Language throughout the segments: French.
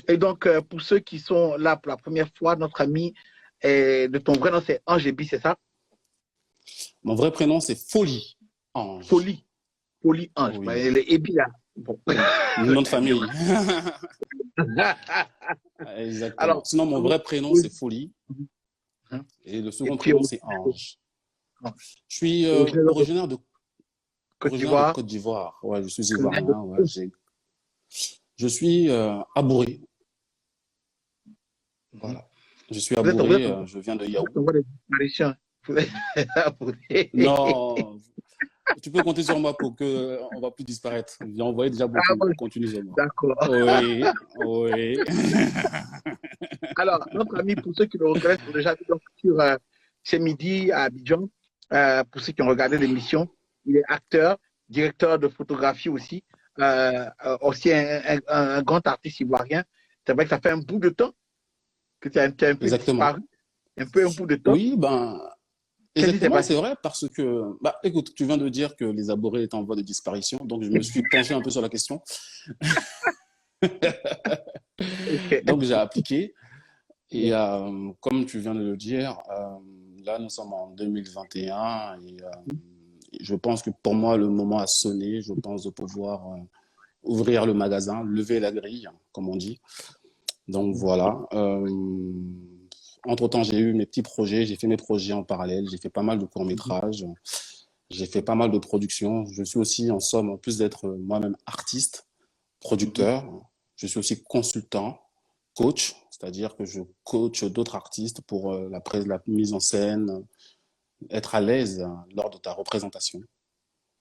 Et donc, pour ceux qui sont là pour la première fois, notre ami, de ton vrai nom, c'est Ange Ebi, c'est ça? Mon vrai prénom, c'est Folie Ange. Folie. Folie Ange. Oui. Bah, les Ebi, là. Bon. Nom de famille. Exactement. Alors, sinon, mon vrai prénom, c'est Folie. Et le second prénom, c'est Ange. Je suis originaire de Côte d'Ivoire. Côte d'Ivoire. Ouais, je suis ivoirien. Ouais, je suis à Bouré. Voilà. Je suis à Bouré, je viens de Yaoundé. Non, tu peux compter sur moi pour qu'on ne va plus disparaître. J'ai envoyé déjà beaucoup. Continue sur moi. D'accord. Oui, oui. Alors, notre ami, pour ceux qui le reconnaissent, ont déjà vu donc sur C'est Midi à Abidjan. Pour ceux qui ont regardé l'émission, il est acteur, directeur de photographie aussi, aussi un grand artiste ivoirien. C'est vrai que ça fait un bout de temps que tu as un peu disparu, un bout de temps. Oui, exactement, c'est vrai, parce que, écoute, tu viens de dire que les Aborés étaient en voie de disparition, donc je me suis penché un peu sur la question. Donc j'ai appliqué, et comme tu viens de le dire, là nous sommes en 2021, et je pense que pour moi le moment a sonné, je pense de pouvoir ouvrir le magasin, lever la grille, comme on dit. Donc voilà. Entre-temps, j'ai eu mes petits projets, j'ai fait mes projets en parallèle, j'ai fait pas mal de courts-métrages, j'ai fait pas mal de productions. Je suis aussi, en somme, en plus d'être moi-même artiste, producteur, je suis aussi consultant, coach, c'est-à-dire que je coach d'autres artistes pour la mise en scène, être à l'aise lors de ta représentation,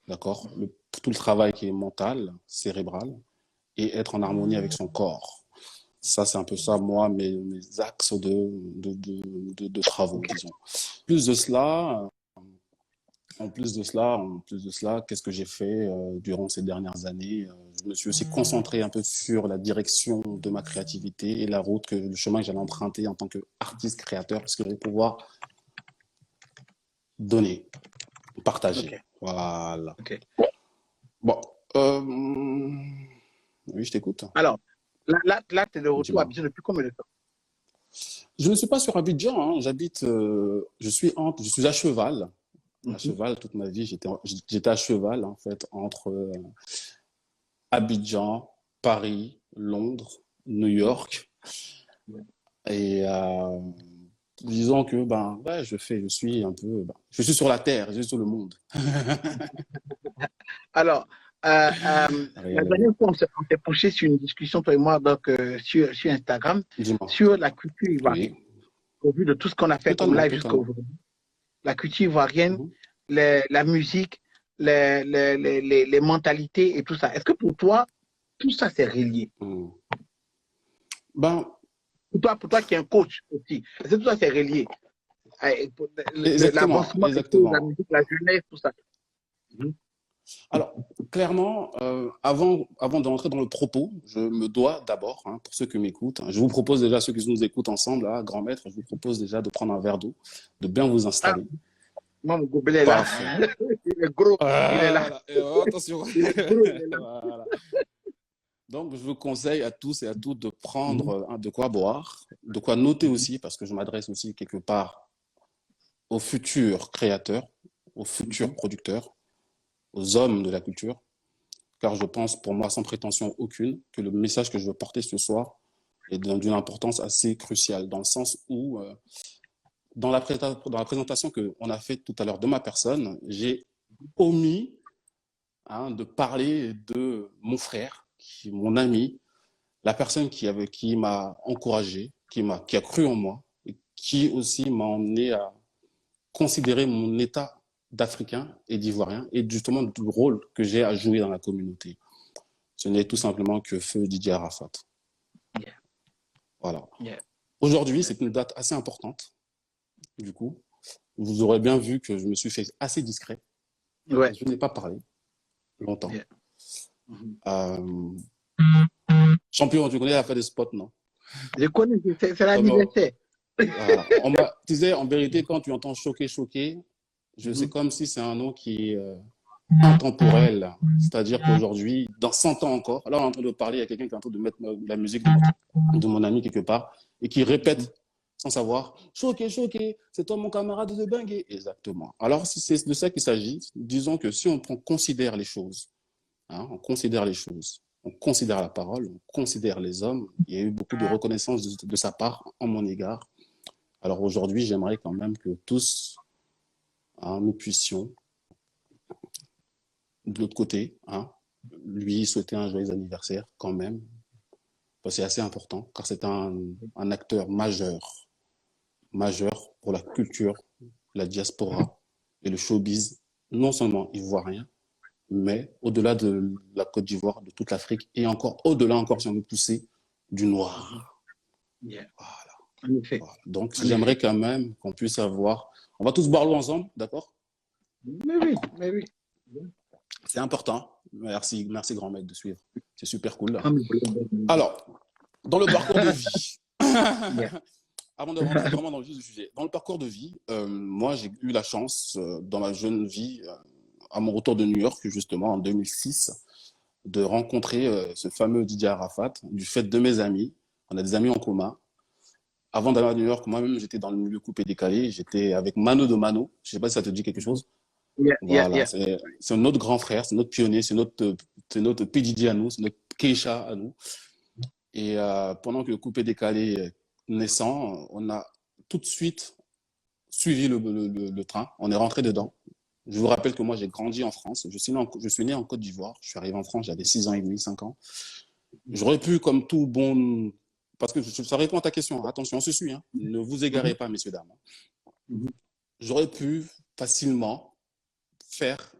d'accord? Tout le travail qui est mental, cérébral, et être en harmonie avec son corps. Ça, c'est un peu ça, moi, mes axes de travaux, disons. En plus de cela, qu'est-ce que j'ai fait durant ces dernières années? Je me suis aussi concentré un peu sur la direction de ma créativité et le chemin que j'allais emprunter en tant qu'artiste créateur, parce que je vais pouvoir donner, partager. Okay. Voilà. Okay. Bon, oui, je t'écoute. Alors, là tu es de retour à Abidjan depuis combien de temps? Je ne suis pas sur Abidjan, hein. Je suis à cheval. À cheval toute ma vie, j'étais à cheval en fait entre Abidjan, Paris, Londres, New York. Et disons que je suis sur la terre, je suis sur le monde. Alors, la dernière fois, on s'est penché sur une discussion, toi et moi, donc, sur Instagram, sur la culture ivoirienne. Oui. Au vu de tout ce qu'on a fait comme live jusqu'à aujourd'hui. La culture ivoirienne, la musique, les mentalités et tout ça. Est-ce que pour toi, tout ça, c'est relié? Pour toi qui es un coach aussi, est-ce que tout ça, c'est relié? Exactement. La musique, la jeunesse, tout ça. Alors, clairement, avant d'entrer dans le propos, je me dois d'abord, pour ceux qui m'écoutent, je vous propose déjà, ceux qui nous écoutent ensemble, là, grand maître, je vous propose déjà de prendre un verre d'eau, de bien vous installer. Moi, mon gobelet est là. Il est gros, il est là. Attention. Voilà. Donc, je vous conseille à tous et à toutes de prendre de quoi boire, de quoi noter aussi, parce que je m'adresse aussi quelque part aux futurs créateurs, aux futurs producteurs, aux hommes de la culture, car je pense, pour moi, sans prétention aucune, que le message que je veux porter ce soir est d'une importance assez cruciale, dans le sens où, dans la présentation qu'on a faite tout à l'heure de ma personne, j'ai omis de parler de mon frère, mon ami, la personne qui m'a encouragé, qui a cru en moi, et qui aussi m'a emmené à considérer mon état d'Africain et d'Ivoirien, et justement du rôle que j'ai à jouer dans la communauté. Ce n'est tout simplement que feu Didier Arafat. Yeah. Voilà. Yeah. Aujourd'hui, c'est une date assez importante. Du coup, vous aurez bien vu que je me suis fait assez discret. Ouais. Je n'ai pas parlé longtemps. Yeah. Champion, tu connais la fin des spots, non? Je connais, c'est l'anniversaire. Tu sais, en vérité, quand tu entends choquer, choquer, c'est comme si c'est un nom qui est intemporel. C'est-à-dire qu'aujourd'hui, dans 100 ans encore, là, on est en train de parler, il y a quelqu'un qui est en train de mettre la musique de mon ami quelque part et qui répète sans savoir, choqué, choqué, c'est toi mon camarade de Bengué. Exactement. Alors, c'est de ça qu'il s'agit. Disons que si on considère les choses, on considère les choses, on considère la parole, on considère les hommes, il y a eu beaucoup de reconnaissance de sa part en mon égard. Alors aujourd'hui, j'aimerais quand même que tous, nous puissions, de l'autre côté, lui souhaiter un joyeux anniversaire quand même, parce que c'est assez important, car c'est un acteur majeur pour la culture, la diaspora et le showbiz, non seulement ivoirien, mais au-delà de la Côte d'Ivoire, de toute l'Afrique, et encore au-delà encore si on veut pousser du noir. Yeah. Voilà. Voilà. Donc j'aimerais quand même qu'on puisse avoir... On va tous boire l'eau ensemble, d'accord? Mais oui. C'est important. Merci grand maître de suivre. C'est super cool. Alors, dans le parcours de vie, avant de rentrer vraiment dans le vif du sujet, dans le parcours de vie, moi j'ai eu la chance, dans ma jeune vie, à mon retour de New York, justement en 2006, de rencontrer ce fameux Didier Arafat, du fait de mes amis. On a des amis en commun. Avant d'aller à New York, moi-même, j'étais dans le milieu coupé décalé. J'étais avec Mano de Mano. Je ne sais pas si ça te dit quelque chose. Voilà, c'est notre grand frère, c'est notre pionnier, c'est notre PDD à nous, c'est notre Keisha à nous. Et pendant que le coupé décalé naissant, on a tout de suite suivi le train. On est rentré dedans. Je vous rappelle que moi, j'ai grandi en France. Je suis né en Côte d'Ivoire. Je suis arrivé en France, j'avais 6 ans et demi, 5 ans. J'aurais pu, comme tout bon... Parce que ça répond à ta question. Attention, on se suit. Ne vous égarez pas, messieurs, dames. J'aurais pu facilement faire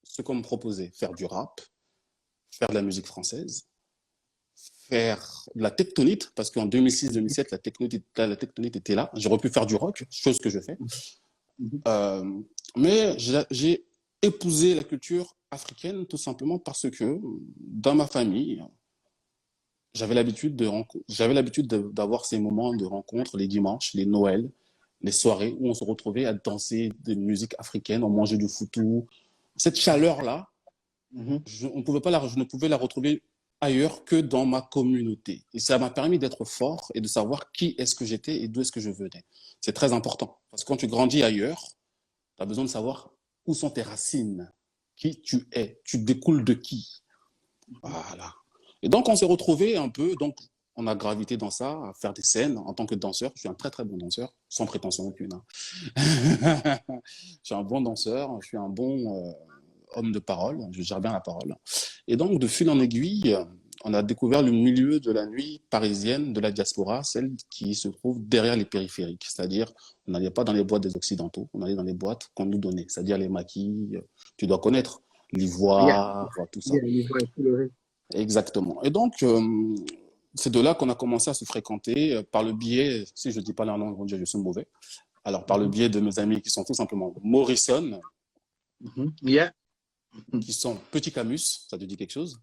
ce qu'on me proposait. Faire du rap, faire de la musique française, faire de la tectonite, parce qu'en 2006-2007, la tectonite était là. J'aurais pu faire du rock, chose que je fais. Mais j'ai épousé la culture africaine tout simplement parce que dans ma famille, j'avais l'habitude d'avoir ces moments de rencontre les dimanches, les Noëls, les soirées où on se retrouvait à danser des musiques africaines, on mangeait du foutou. Cette chaleur-là, je ne pouvais la retrouver ailleurs que dans ma communauté. Et ça m'a permis d'être fort et de savoir qui est-ce que j'étais et d'où est-ce que je venais. C'est très important. Parce que quand tu grandis ailleurs, tu as besoin de savoir où sont tes racines, qui tu es, tu découles de qui. Voilà. Et donc, on s'est retrouvés un peu, donc on a gravité dans ça, à faire des scènes en tant que danseur. Je suis un très, très bon danseur, sans prétention aucune. Je suis un bon danseur, je suis un bon homme de parole, je gère bien la parole. Et donc, de fil en aiguille, on a découvert le milieu de la nuit parisienne de la diaspora, celle qui se trouve derrière les périphériques. C'est-à-dire, on n'allait pas dans les boîtes des Occidentaux, on allait dans les boîtes qu'on nous donnait, c'est-à-dire les maquis, tu dois connaître, l'ivoire, tout ça. Exactement. Et donc, c'est de là qu'on a commencé à se fréquenter par le biais, si je ne dis pas leur nom, ils vont dire je suis mauvais. Alors, par le biais de mes amis qui sont tout simplement Morrison, qui sont Petit Camus, ça te dit quelque chose?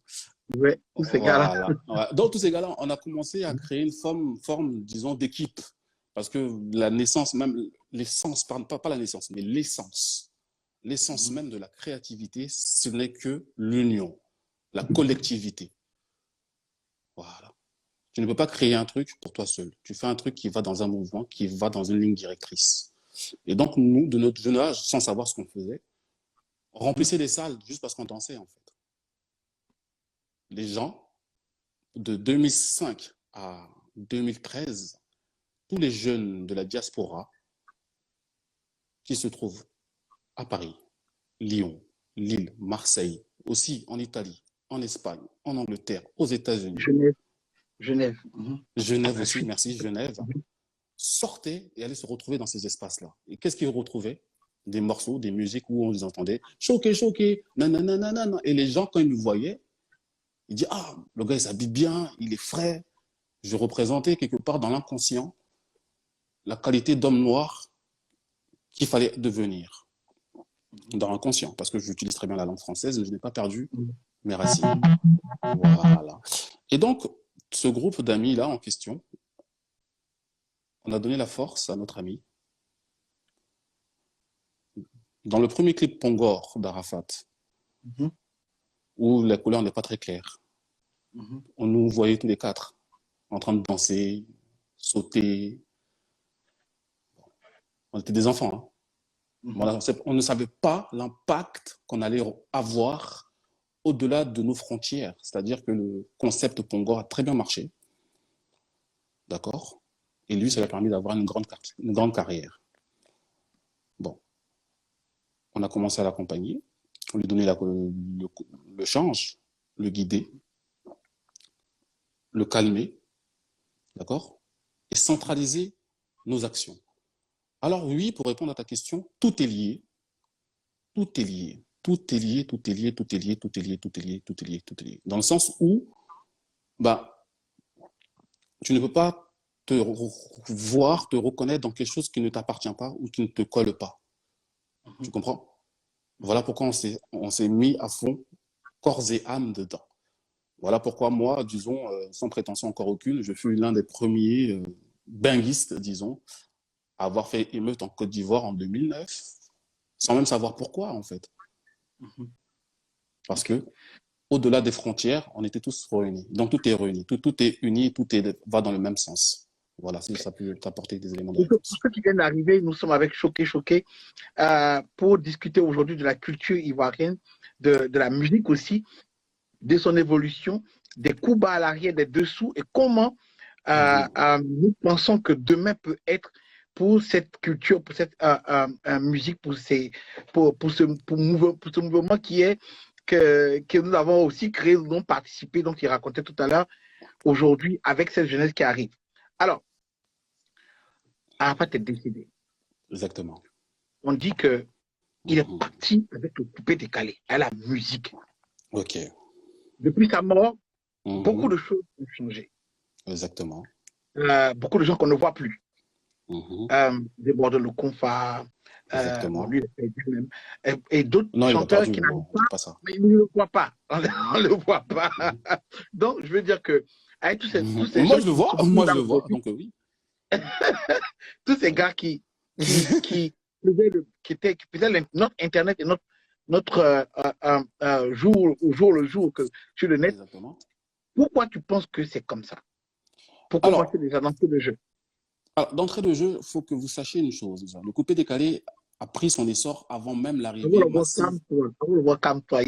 Oui, tous ces gars-là. Ouais. Dans tous ces gars-là, on a commencé à créer une forme disons, d'équipe. Parce que la naissance, même l'essence, pas la naissance, mais l'essence même de la créativité, ce n'est que l'union, la collectivité. Voilà. Tu ne peux pas créer un truc pour toi seul. Tu fais un truc qui va dans un mouvement, qui va dans une ligne directrice. Et donc, nous, de notre jeune âge, sans savoir ce qu'on faisait, on remplissait les salles juste parce qu'on dansait, en fait. Les gens, de 2005 à 2013, tous les jeunes de la diaspora qui se trouvent à Paris, Lyon, Lille, Marseille, aussi en Italie, en Espagne, en Angleterre, aux États-Unis. Genève. Genève aussi, merci, Genève. Sortaient et allaient se retrouver dans ces espaces-là. Et qu'est-ce qu'ils retrouvaient? Des morceaux, des musiques où on les entendait choqué, choqué, nanana. Et les gens, quand ils nous voyaient, ils disaient ah, le gars, il s'habille bien, il est frais. Je représentais quelque part dans l'inconscient la qualité d'homme noir qu'il fallait devenir dans l'inconscient, parce que j'utilise très bien la langue française, mais je n'ai pas perdu mes racines. Voilà. Et donc, ce groupe d'amis-là en question on a donné la force à notre ami. Dans le premier clip Pongor d'Arafat, où la couleur n'est pas très claire, on nous voyait tous les quatre en train de danser, sauter. On était des enfants. Hein. Voilà, on ne savait pas l'impact qu'on allait avoir au-delà de nos frontières. C'est-à-dire que le concept Pongor a très bien marché. D'accord? Et lui, ça lui a permis d'avoir une grande carrière. Bon. On a commencé à l'accompagner, on lui donnait le change, le guider, le calmer, d'accord? Et centraliser nos actions. Alors oui, pour répondre à ta question, tout est lié. Tout est lié. Tout est lié, tout est lié, tout est lié, tout est lié, tout est lié, tout est lié, tout est lié. Dans le sens où, tu ne peux pas te reconnaître dans quelque chose qui ne t'appartient pas ou qui ne te colle pas. Tu comprends? Voilà pourquoi on s'est mis à fond, corps et âme dedans. Voilà pourquoi moi, disons, sans prétention encore aucune, je fus l'un des premiers binguistes, disons, à avoir fait émeute en Côte d'Ivoire en 2009, sans même savoir pourquoi, en fait. Parce que, au-delà des frontières, on était tous réunis. Donc, tout est réuni, tout est uni, va dans le même sens. Voilà, si ça peut t'apporter des éléments de réponse. Pour ceux qui viennent d'arriver, nous sommes avec Choqué pour discuter aujourd'hui de la culture ivoirienne, de la musique aussi, de son évolution, des coups bas à l'arrière, des dessous, et comment nous pensons que demain peut être pour cette culture, pour cette musique, pour ce mouvement que nous avons aussi créé, nous avons participé, donc il racontait tout à l'heure, aujourd'hui, avec cette jeunesse qui arrive. Alors, Arafat est décédé. Exactement. On dit qu'il est parti avec le coupé décalé, à la musique. Ok. Depuis sa mort, beaucoup de choses ont changé. Exactement. Beaucoup de gens qu'on ne voit plus. Déborde le Confa, lui, même, et d'autres chanteurs qui n'arrivent pas, mais ils ne le voient pas. On ne le voit pas. Donc, je veux dire que avec tous ces moi, je le vois, donc oui. Tous ces gars qui faisaient notre Internet et notre jour le jour que sur le net. Exactement. Pourquoi tu penses que c'est comme ça? Pourquoi passer déjà d'entrée de jeu? Alors, d'entrée de jeu, il faut que vous sachiez une chose. Le coupé décalé a pris son essor avant même l'arrivée massive. On le voit comme toi.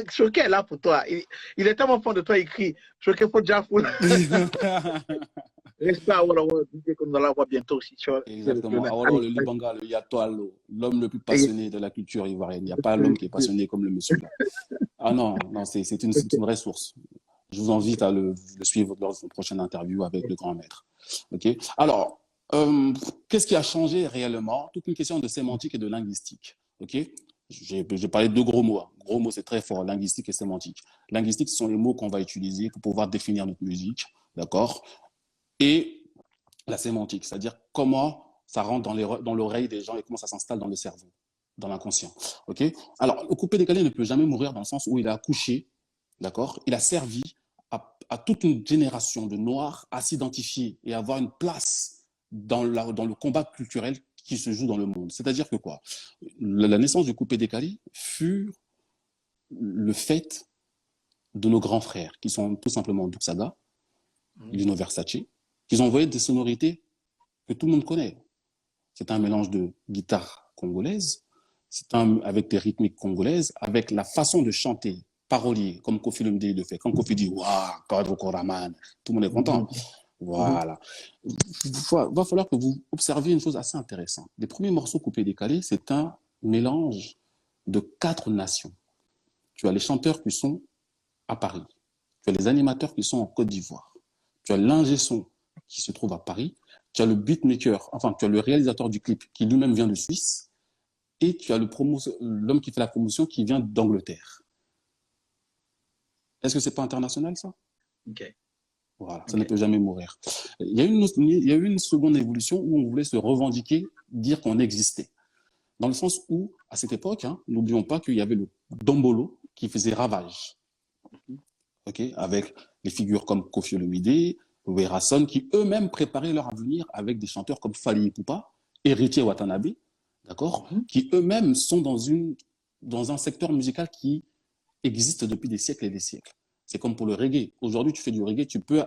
Choqué est là pour toi. Il est tellement fond de toi, il crie. Choqué, faut déjà fou. Respect à Walawa, que nous allons voir bientôt aussi. Exactement. Alors, le Libanga, le Yatoalo, l'homme le plus passionné de la culture ivoirienne. Il n'y a pas l'homme qui est passionné comme le monsieur là. Ah non, c'est une vraie source. Je vous invite à le suivre lors de son prochaine interview avec le grand maître. Okay. Alors, qu'est-ce qui a changé réellement? Toute une question de sémantique et de linguistique. Okay. J'ai parlé de deux gros mots. Gros mots, c'est très fort, linguistique et sémantique. Linguistique, ce sont les mots qu'on va utiliser pour pouvoir définir notre musique, d'accord? Et la sémantique, c'est-à-dire comment ça rentre dans l'oreille des gens et comment ça s'installe dans le cerveau, dans l'inconscient. Okay. Alors, le coupé décalé ne peut jamais mourir dans le sens où il a accouché, d'accord? Il a servi à toute une génération de Noirs à s'identifier et avoir une place dans le combat culturel qui se joue dans le monde. C'est-à-dire que quoi? La naissance du coupé décalé fut le fait de nos grands frères, qui sont tout simplement Duxaga, Lino Versace, qui ont envoyé des sonorités que tout le monde connaît. C'est un mélange de guitare congolaise, avec des rythmiques congolaises, avec la façon de chanter parolier, comme Kofi Olomide le fait. Quand Kofi dit « Waouh, Kadro Koraman », tout le monde est content. Voilà. Il va falloir que vous observiez une chose assez intéressante. Les premiers morceaux coupés décalés, c'est un mélange de 4 nations. Tu as les chanteurs qui sont à Paris. Tu as les animateurs qui sont en Côte d'Ivoire. Tu as l'ingé son qui se trouve à Paris. Tu as le beatmaker, enfin, tu as le réalisateur du clip qui lui-même vient de Suisse. Et tu as l'homme qui fait la promotion qui vient d'Angleterre. Est-ce que c'est pas international, ça? Ok. Voilà, ça ne peut jamais mourir. Il y a eu une seconde évolution où on voulait se revendiquer, dire qu'on existait. Dans le sens où, à cette époque, n'oublions pas qu'il y avait le Dombolo qui faisait ravage. Okay, avec les figures comme Kofi Olomide, Werason, qui eux-mêmes préparaient leur avenir avec des chanteurs comme Fally Ipupa, Héritier Watanabe, d'accord, qui eux-mêmes sont dans un secteur musical qui existe depuis des siècles et des siècles. C'est comme pour le reggae. Aujourd'hui, tu fais du reggae, tu peux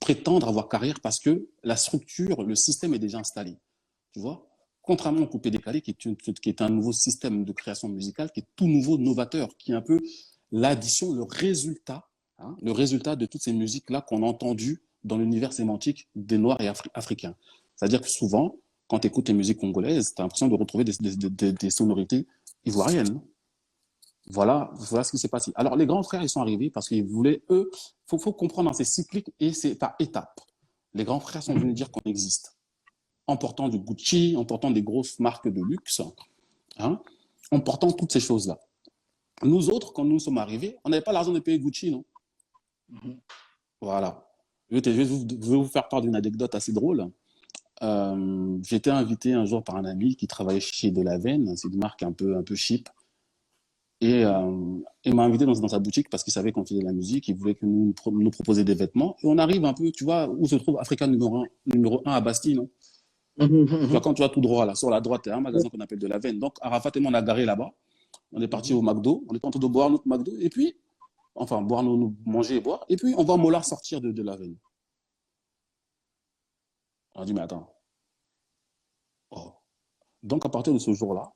prétendre avoir carrière parce que la structure, le système est déjà installé. Tu vois? Contrairement au coupé décalé, qui est un nouveau système de création musicale, qui est tout nouveau, novateur, qui est un peu l'addition, le résultat de toutes ces musiques-là qu'on a entendues dans l'univers sémantique des Noirs et Africains. C'est-à-dire que souvent, quand tu écoutes les musiques congolaises, tu as l'impression de retrouver des sonorités ivoiriennes. Voilà ce qui s'est passé. Alors, les grands frères, ils sont arrivés parce qu'ils voulaient, eux, faut comprendre, c'est cyclique et c'est par étapes. Les grands frères sont venus dire qu'on existe. En portant du Gucci, en portant des grosses marques de luxe, hein, en portant toutes ces choses-là. Nous autres, quand nous sommes arrivés, on n'avait pas l'argent de payer Gucci, non? Voilà. Je vais vous faire part d'une anecdote assez drôle. J'étais invité un jour par un ami qui travaillait chez Delaven, c'est une marque un peu cheap. Et il m'a invité dans sa boutique parce qu'il savait qu'on faisait de la musique, il voulait que nous proposer des vêtements. Et on arrive un peu, tu vois, où se trouve Africa numéro 1 à Bastille, non? Tu vois, quand tu vas tout droit, là, sur la droite, il y a un magasin qu'on appelle Delaven. Donc, Arafat et moi, on a garé là-bas. On est parti au McDo, on est en train de boire notre McDo, et puis, enfin, manger et boire, et puis on voit Mollard sortir de Delaven. On a dit, mais attends. Oh. Donc, à partir de ce jour-là,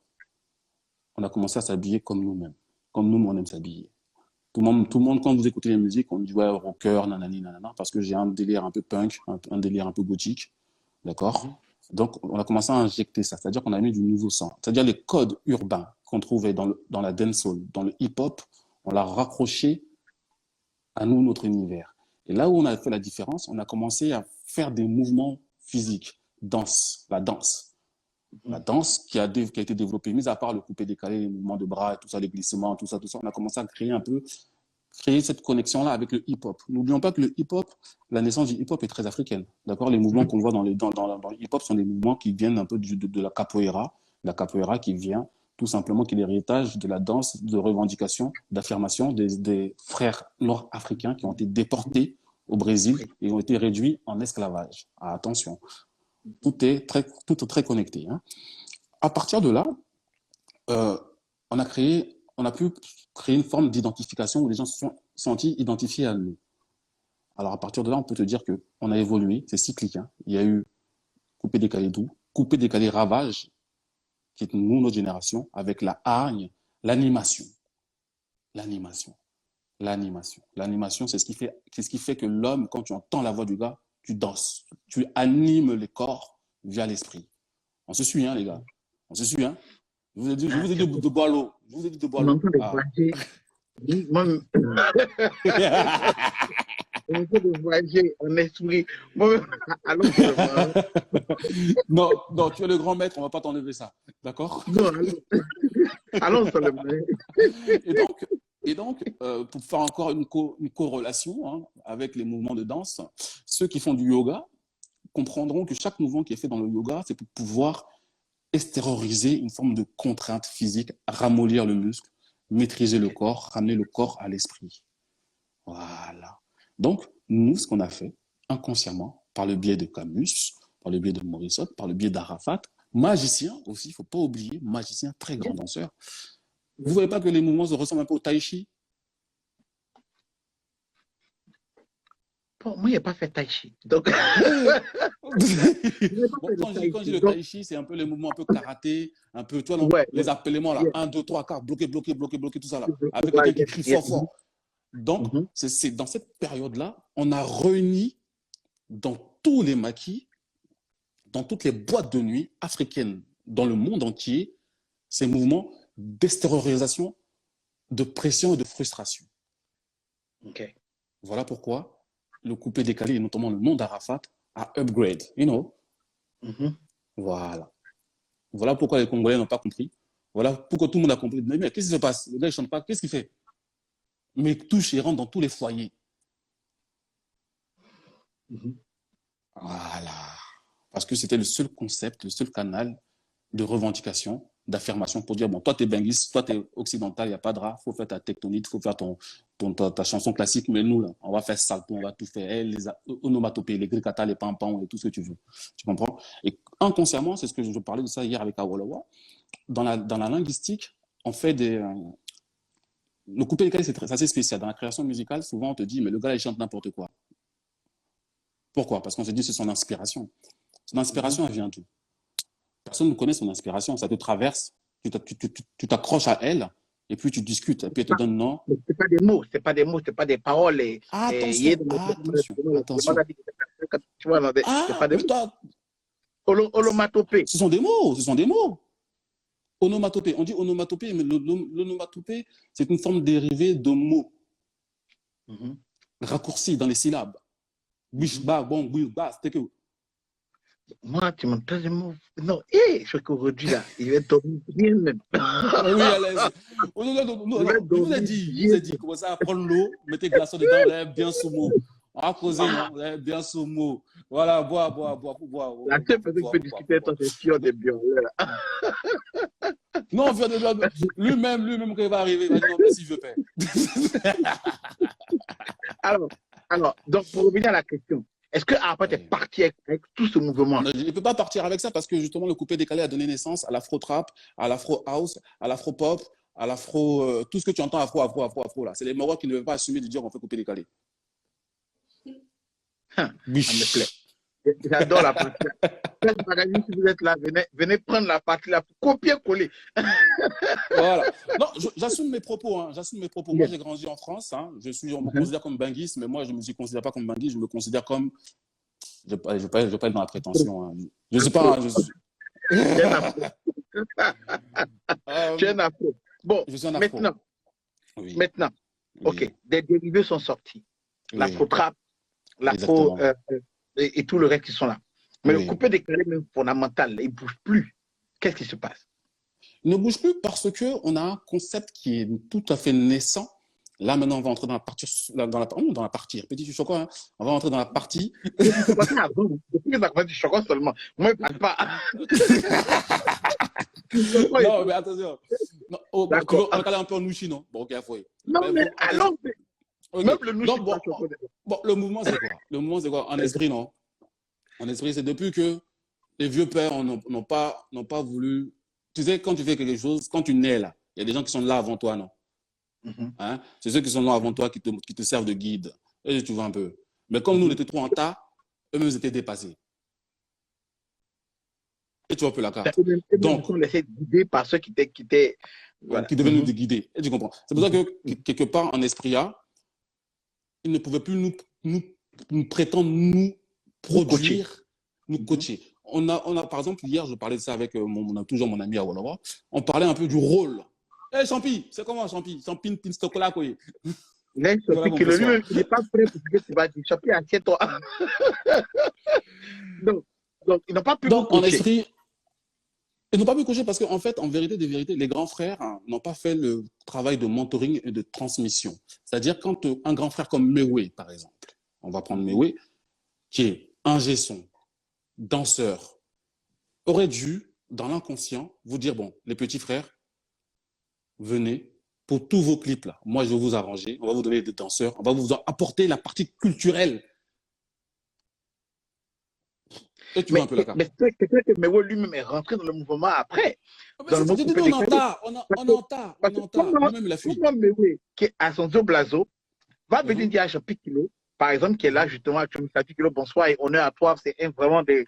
on a commencé à s'habiller comme nous-mêmes. Comme nous, on aime s'habiller. Tout le monde, quand vous écoutez les musiques, on dit, ouais, rocker, nanani, nanana, parce que j'ai un délire un peu punk, un délire un peu gothique. D'accord? Donc, on a commencé à injecter ça. C'est-à-dire qu'on a mis du nouveau sang. C'est-à-dire les codes urbains qu'on trouvait dans la dancehall, dans le hip-hop, on l'a raccroché à nous, notre univers. Et là où on a fait la différence, on a commencé à faire des mouvements physiques. La danse. La danse qui a été développée, mis à part le coupé décalé, les mouvements de bras, tout ça, les glissements, tout ça, on a commencé à créer cette connexion-là avec le hip-hop. N'oublions pas que le hip-hop, la naissance du hip-hop est très africaine. D'accord? Les mouvements qu'on voit dans le hip-hop sont des mouvements qui viennent un peu de la capoeira. La capoeira qui vient tout simplement, qui est l'héritage de la danse de revendication, d'affirmation des frères nord-africains qui ont été déportés au Brésil et ont été réduits en esclavage. Ah, attention, tout est très connecté. Hein. À partir de là, on a pu créer une forme d'identification où les gens se sont sentis identifiés à nous. Alors, à partir de là, on peut te dire qu'on a évolué, c'est cyclique. Hein. Il y a eu coupé décalé doux, coupé décalé ravage, qui est nous, notre génération, avec la hargne, l'animation. L'animation. L'animation, c'est ce qui fait que l'homme, quand tu entends la voix du gars, tu danses. Tu animes les corps via l'esprit. On se suit, hein, les gars. On se suit, hein. Je vous ai dit de boire l'eau. Je vous ai dit de boire l'eau. Moi, on peut voyager en esprit. Allons non, tu es le grand maître, on ne va pas t'enlever ça. D'accord? Non, allons seulement. Et donc, pour faire encore une corrélation hein, avec les mouvements de danse, ceux qui font du yoga comprendront que chaque mouvement qui est fait dans le yoga, c'est pour pouvoir extérioriser une forme de contrainte physique, ramollir le muscle, maîtriser le corps, ramener le corps à l'esprit. Voilà. Donc, nous, ce qu'on a fait, inconsciemment, par le biais de Camus, par le biais de Morissette, par le biais d'Arafat, magicien aussi, il ne faut pas oublier, magicien, très grand danseur. Vous ne voyez pas que les mouvements se ressemblent un peu au tai chi? Bon, moi, il n'y a pas fait tai chi. Donc... bon, quand je dis le tai chi, c'est un peu les mouvements un peu karaté, un peu, tu vois, les appelements là, 1, 2, 3, 4, bloqué, tout ça là, avec quelqu'un qui crie fort, fort. Donc, c'est dans cette période-là, on a réuni dans tous les maquis, dans toutes les boîtes de nuit africaines, dans le monde entier, ces mouvements d'extériorisation, de pression et de frustration. Okay. Voilà pourquoi le coupé décalé, et notamment le nom d'Arafat, a upgrade, you know. Voilà. Voilà pourquoi les Congolais n'ont pas compris. Voilà pourquoi tout le monde a compris. Mais qu'est-ce qui se passe? Le gars, il ne chante pas. Qu'est-ce qu'il fait? Mais il touche et rentre dans tous les foyers. Voilà. Parce que c'était le seul concept, le seul canal de revendication d'affirmation pour dire, bon, toi, tu es benguiste, toi, tu es occidental, il n'y a pas de rap, il faut faire ta tectonique, il faut faire ta chanson classique, mais nous, là, on va faire salto, on va tout faire, les onomatopées, les gricata, les pampans et tout ce que tu veux. Tu comprends? Et inconsciemment, c'est ce que je parlais de ça hier avec Awolowo, dans la linguistique, on fait le coupé-décalé, c'est assez spécial. Dans la création musicale, souvent, on te dit, mais le gars, il chante n'importe quoi. Pourquoi? Parce qu'on se dit, c'est son inspiration. Son inspiration, elle vient d'où? Personne ne connaît son inspiration. Ça te traverse, tu t'accroches à elle, et puis tu discutes, et puis elle te donne non. C'est pas des mots, c'est pas des mots, c'est pas des paroles. Attention. Tu vois, c'est pas des mots. Olomatopée. Ce sont des mots. Onomatopée. On dit onomatopée, mais l'onomatopée, c'est une forme dérivée de mots. Raccourcis dans les syllabes. Bishba, bon, bishba, c'était que. Moi, tu m'entends des mots. Non, je qu'aujourd'hui, là, il va dormir bien même. Oui, à l'aise. Je vous ai dit, commencez à prendre l'eau, mettez glaçons dedans, là, bien sous mot. À causer, non, bien sous mot. Voilà, bois. La seule personne qui peut discuter avec toi, c'est Fion de Bion. Non, Fion de Bion, lui-même, quand il va arriver, il va dire non, merci, je paie. Alors, donc, pour revenir à la question, est-ce que après tu es parti avec tout ce mouvement? Je ne peux pas partir avec ça parce que justement le coupé-décalé a donné naissance à l'afro-trap, à l'afro-house, à l'afro-pop, à l'afro... tout ce que tu entends afro là. C'est les Marocs qui ne veulent pas assumer de dire qu'on fait coupé-décalé. Ça me plaît. J'adore la partie. Si vous êtes là, venez prendre la partie là pour copier-coller. Voilà. Non, j'assume mes propos. Moi, j'ai grandi en France. On me considère comme benguiste, mais moi, je ne me considère pas comme benguiste. Je me considère comme... Je ne vais pas être dans la prétention. Je ne sais pas. Tu es un afro. Bon, je suis un afro. Maintenant, ok, des dérivés sont sortis. L'afro-trap, l'afro et tout le reste qui sont là. Mais le coupé-décalé, même fondamental, il ne bouge plus. Qu'est-ce qui se passe? Il ne bouge plus parce qu'on a un concept qui est tout à fait naissant. Là, maintenant, on va entrer dans la partie. Petit du chocolat, on va entrer dans la partie. Depuis la partie du chocolat seulement. Moi, je ne parle pas. Non, mais attention. On va caler un peu en nouchi, non? Bon, ok, il faut. Non, mais alors, même le nouchi. Bon, le mouvement, c'est quoi? Le mouvement, c'est quoi? En esprit, non? En esprit, c'est depuis que les vieux pères n'ont pas voulu. Tu sais, quand tu fais quelque chose, quand tu nais là, il y a des gens qui sont là avant toi, non? C'est ceux qui sont là avant toi qui te servent de guide. Et tu vois un peu. Mais comme nous, on était trop en tas, eux-mêmes étaient dépassés. Et tu vois un peu la carte. Donc, on laissait guider par ceux qui étaient voilà. Qui devaient nous guider. Et tu comprends. C'est pour ça que, quelque part, en esprit A, ils ne pouvaient plus nous prétendre nous produire, nous coacher. On a, par exemple, hier, je parlais de ça avec toujours mon ami Awolowo. On parlait un peu du rôle. Hé, Champi, c'est comment, Champi? Champi, pin stokola, quoi. Champi, qui lui, il n'est pas prêt pour que tu vas dire, Champi, assieds-toi. donc, ils n'ont pas pu donc, en esprit, ils n'ont pas pu coacher parce qu'en fait, en vérité des vérités, les grands frères n'ont pas fait le travail de mentoring et de transmission. C'est-à-dire, quand un grand frère comme Mewe, par exemple, on va prendre Mewe, qui est ingé son, danseur, aurait dû, dans l'inconscient, vous dire, bon, les petits frères, venez, pour tous vos clips là, moi je vais vous arranger, on va vous donner des danseurs, on va vous apporter la partie culturelle. Et tu vois un peu la carte. Mais c'est peut-être que Mewe lui-même est rentré dans le mouvement après. On entend. Lui-même il a fui. Mewe, qui est à son Zoblazo, va venir dire à Champi Kilo, par exemple, qui est là justement à Champi Kilo, bonsoir et honneur à toi, c'est vraiment des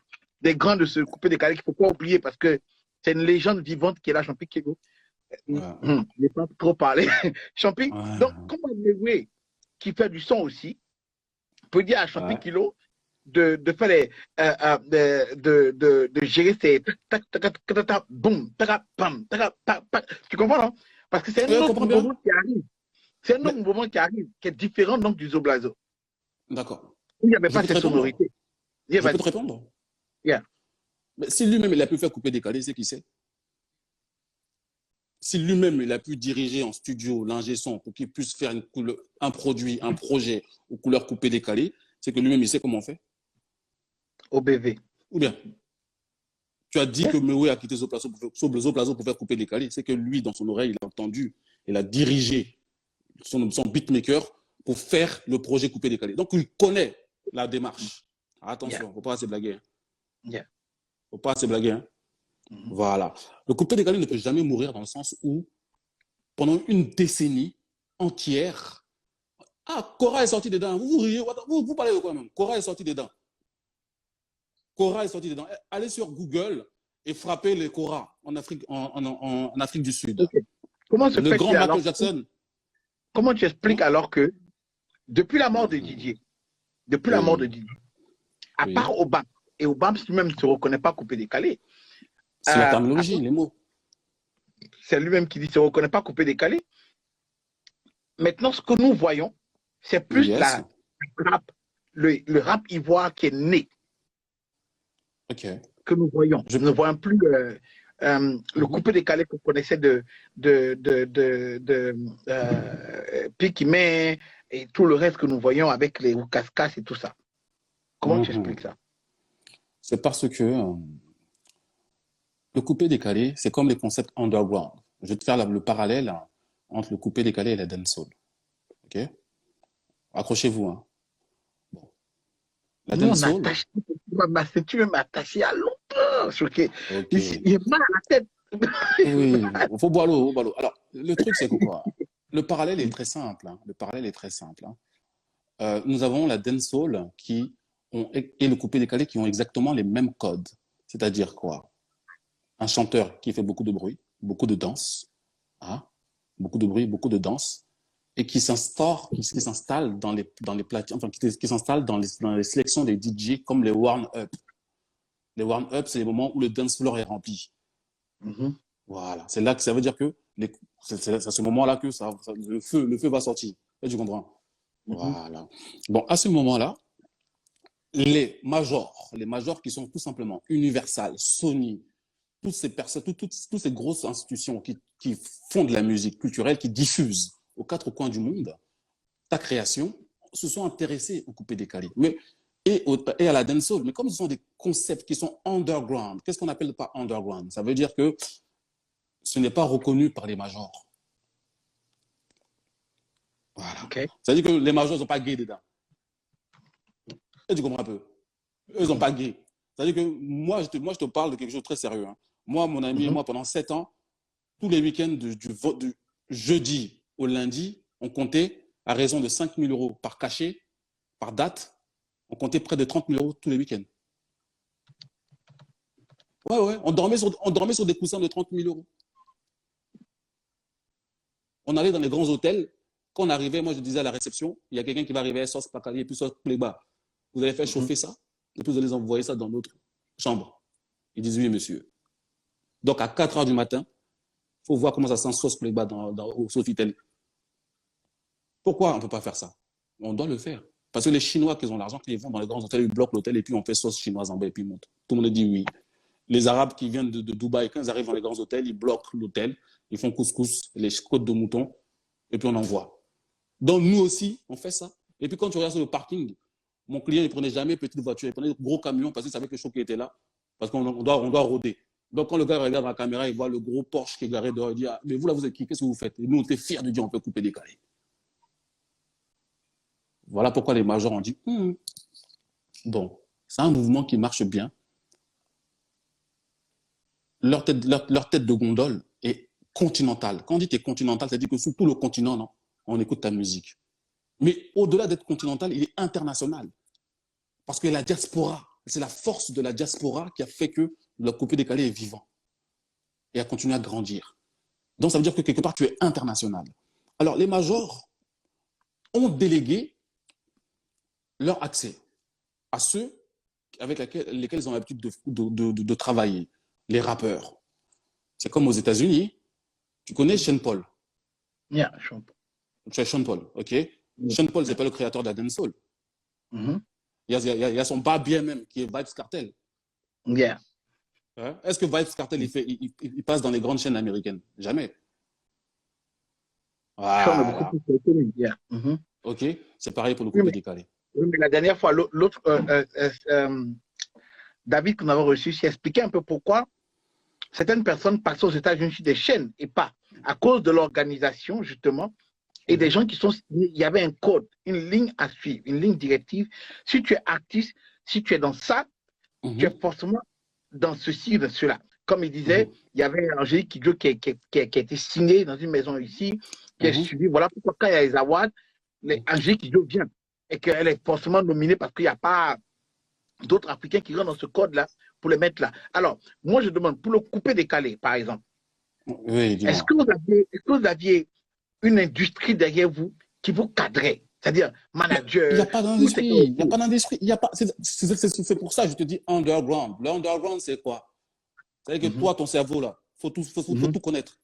grands de se couper des carrés qu'il ne faut pas oublier parce que c'est une légende vivante qui est là, Champi Kilo. Je n'ai pas trop parlé. Champi, donc comment Mewe, qui fait du son aussi, peut dire à Champi Kilo de faire de gérer ces boum, pam, tu comprends, non? Parce que c'est un autre mouvement qui arrive. C'est un autre mouvement qui arrive, qui est différent donc du Zoblazo. D'accord. Il n'y avait pas cette sonorité. Je peux te répondre. Mais si lui-même il a pu faire couper décalé, c'est qui c'est? Si lui-même il a pu diriger en studio l'ingé son pour qu'il puisse faire un produit, un projet aux couleurs coupées décalées, c'est que lui-même il sait comment on fait. OBV. Ou bien, Tu as dit que Mewe a quitté Zoplazo pour faire couper décalé. C'est que lui, dans son oreille, il a entendu, il a dirigé son beatmaker pour faire le projet couper décalé. Donc, il connaît la démarche. Attention, il ne faut pas assez blaguer. Faut pas assez blaguer. Hein. Voilà. Le coupé décalé ne peut jamais mourir dans le sens où, pendant une décennie entière, Cora est sorti dedans. Vous riez, vous parlez de quoi même? Cora est sorti dedans. Cora est sorti dedans. Allez sur Google et frappez les Cora en Afrique, en Afrique du Sud. Okay. Comment se le grand Michael Jackson. Comment tu expliques alors que, depuis la mort de Didier, à part Obama, et Obama lui-même ne se reconnaît pas coupé décalé. C'est la terminologie, les mots. C'est lui-même qui dit ne se reconnaît pas coupé décalé. Maintenant, ce que nous voyons, c'est plus le rap ivoire qui est né. Que nous voyons. Je ne vois plus le coupé décalé qu'on connaissait de Pikimé et tout le reste que nous voyons avec les Oukaskas et tout ça. Comment tu expliques ça? C'est parce que le coupé décalé, c'est comme les concepts underground. Je vais te faire le parallèle entre le coupé décalé et la dancehall. Ok? Accrochez-vous. Hein. Bon. La dancehall. Tu veux m'attacher à longtemps. Il est mal à la tête. Oui, il faut boire l'eau. Alors, le truc, c'est quoi? Le parallèle est très simple. Hein. Le parallèle est très simple. Hein. Nous avons la dancehall et le coupé décalé qui ont exactement les mêmes codes. C'est-à-dire quoi? Un chanteur qui fait beaucoup de bruit, beaucoup de danse, hein? Beaucoup de bruit, beaucoup de danse, et qui s'installe dans les platines, enfin qui s'installe dans les sélections des DJ comme les warm-up. Les warm-up, c'est les moments où le dance floor est rempli. Voilà, c'est là que ça veut dire que c'est à ce moment-là que le feu va sortir. Et tu comprends? Voilà. Bon, à ce moment-là, les majors qui sont tout simplement Universal, Sony, toutes ces personnes, toutes ces grosses institutions qui font de la musique culturelle, qui diffusent aux quatre coins du monde ta création, se sont intéressés au coupé décalé. Et à la dancehall. Mais comme ce sont des concepts qui sont underground, qu'est-ce qu'on appelle pas underground? Ça veut dire que ce n'est pas reconnu par les majors. Voilà. Okay. Ça veut dire que les majors ne sont pas gays dedans. Et tu comprends un peu? Eux, ils ne sont pas gays. C'est-à-dire que moi, je te parle de quelque chose de très sérieux. Hein. Moi, mon ami et moi, pendant 7 ans, tous les week-ends du jeudi au lundi, on comptait, à raison de 5 000 € par cachet, par date, on comptait près de 30 000 € tous les week-ends. Ouais, on dormait sur des coussins de 30 000 €. On allait dans les grands hôtels. Quand on arrivait, moi, je disais à la réception, il y a quelqu'un qui va arriver à sauce Pacali et puis sauce Pléba. Vous allez faire chauffer ça et puis vous allez envoyer ça dans notre chambre. Ils disent oui, monsieur. Donc, à 4 h du matin, il faut voir comment ça sent sauce Pléba au Sofitel. Pourquoi on ne peut pas faire ça? On doit le faire. Parce que les Chinois qui ont l'argent, quand ils vont dans les grands hôtels, ils bloquent l'hôtel et puis on fait sauce chinoise en bas et puis ils montent. Tout le monde dit oui. Les Arabes qui viennent de Dubaï, quand ils arrivent dans les grands hôtels, ils bloquent l'hôtel, ils font couscous, les côtes de mouton et puis on envoie. Donc, nous aussi, on fait ça. Et puis, quand tu regardes sur le parking, mon client, il ne prenait jamais petite voiture, il prenait gros camion parce qu'il savait que le choc était là, parce qu'on doit rôder. Donc, quand le gars regarde la caméra, il voit le gros Porsche qui est garé dehors, il dit, mais vous là, vous êtes qui? Qu'est-ce que vous faites? Et nous, on était fiers de dire, on peut couper décalé. Voilà pourquoi les majors ont dit, bon, c'est un mouvement qui marche bien. Leur tête de gondole est continentale. Quand on dit que tu es continental, ça veut dire que sur tout le continent, non, on écoute ta musique. Mais au-delà d'être continental, il est international. Parce que la diaspora, c'est la force de la diaspora qui a fait que le coupé décalé est vivant et a continué à grandir. Donc, ça veut dire que quelque part, tu es international. Alors, les majors ont délégué leur accès à ceux avec lesquels ils ont l'habitude de travailler, les rappeurs. C'est comme aux États-Unis. Tu connais Sean Paul? Yeah, Sean Paul. Tu es Sean Paul, ok? Sean Paul, c'est pas le créateur de la dancehall. Il y a son bien même qui est Vybz Kartel. Yeah. Hein? Est-ce que Vybz Kartel il passe dans les grandes chaînes américaines? Jamais. Voilà. Yeah. Ok, c'est pareil pour le coupé décalé. Oui, mais la dernière fois, l'autre, David qu'on avait reçu, s'est expliqué un peu pourquoi certaines personnes passent aux États-Unis sur des chaînes et pas à cause de l'organisation, justement, et des gens qui sont. Il y avait un code, une ligne à suivre, une ligne directive. Si tu es artiste, si tu es dans ça, tu es forcément dans ceci ou dans cela. Comme il disait, il y avait Angélique Kidjo qui a été signée dans une maison ici, qui est suivie. Voilà pourquoi quand il y a les awards, Angélique Kidjo vient et qu'elle est forcément nominée parce qu'il n'y a pas d'autres Africains qui rentrent dans ce code-là pour les mettre là. Alors, moi, je demande, pour le couper décalé, par exemple, oui, est-ce que vous aviez une industrie derrière vous qui vous cadrait? C'est-à-dire manager. Il n'y a pas d'industrie. Il n'y a pas d'industrie. C'est pour ça que je te dis underground. L'underground, c'est quoi? C'est-à-dire que toi, ton cerveau, là, il faut tout connaître.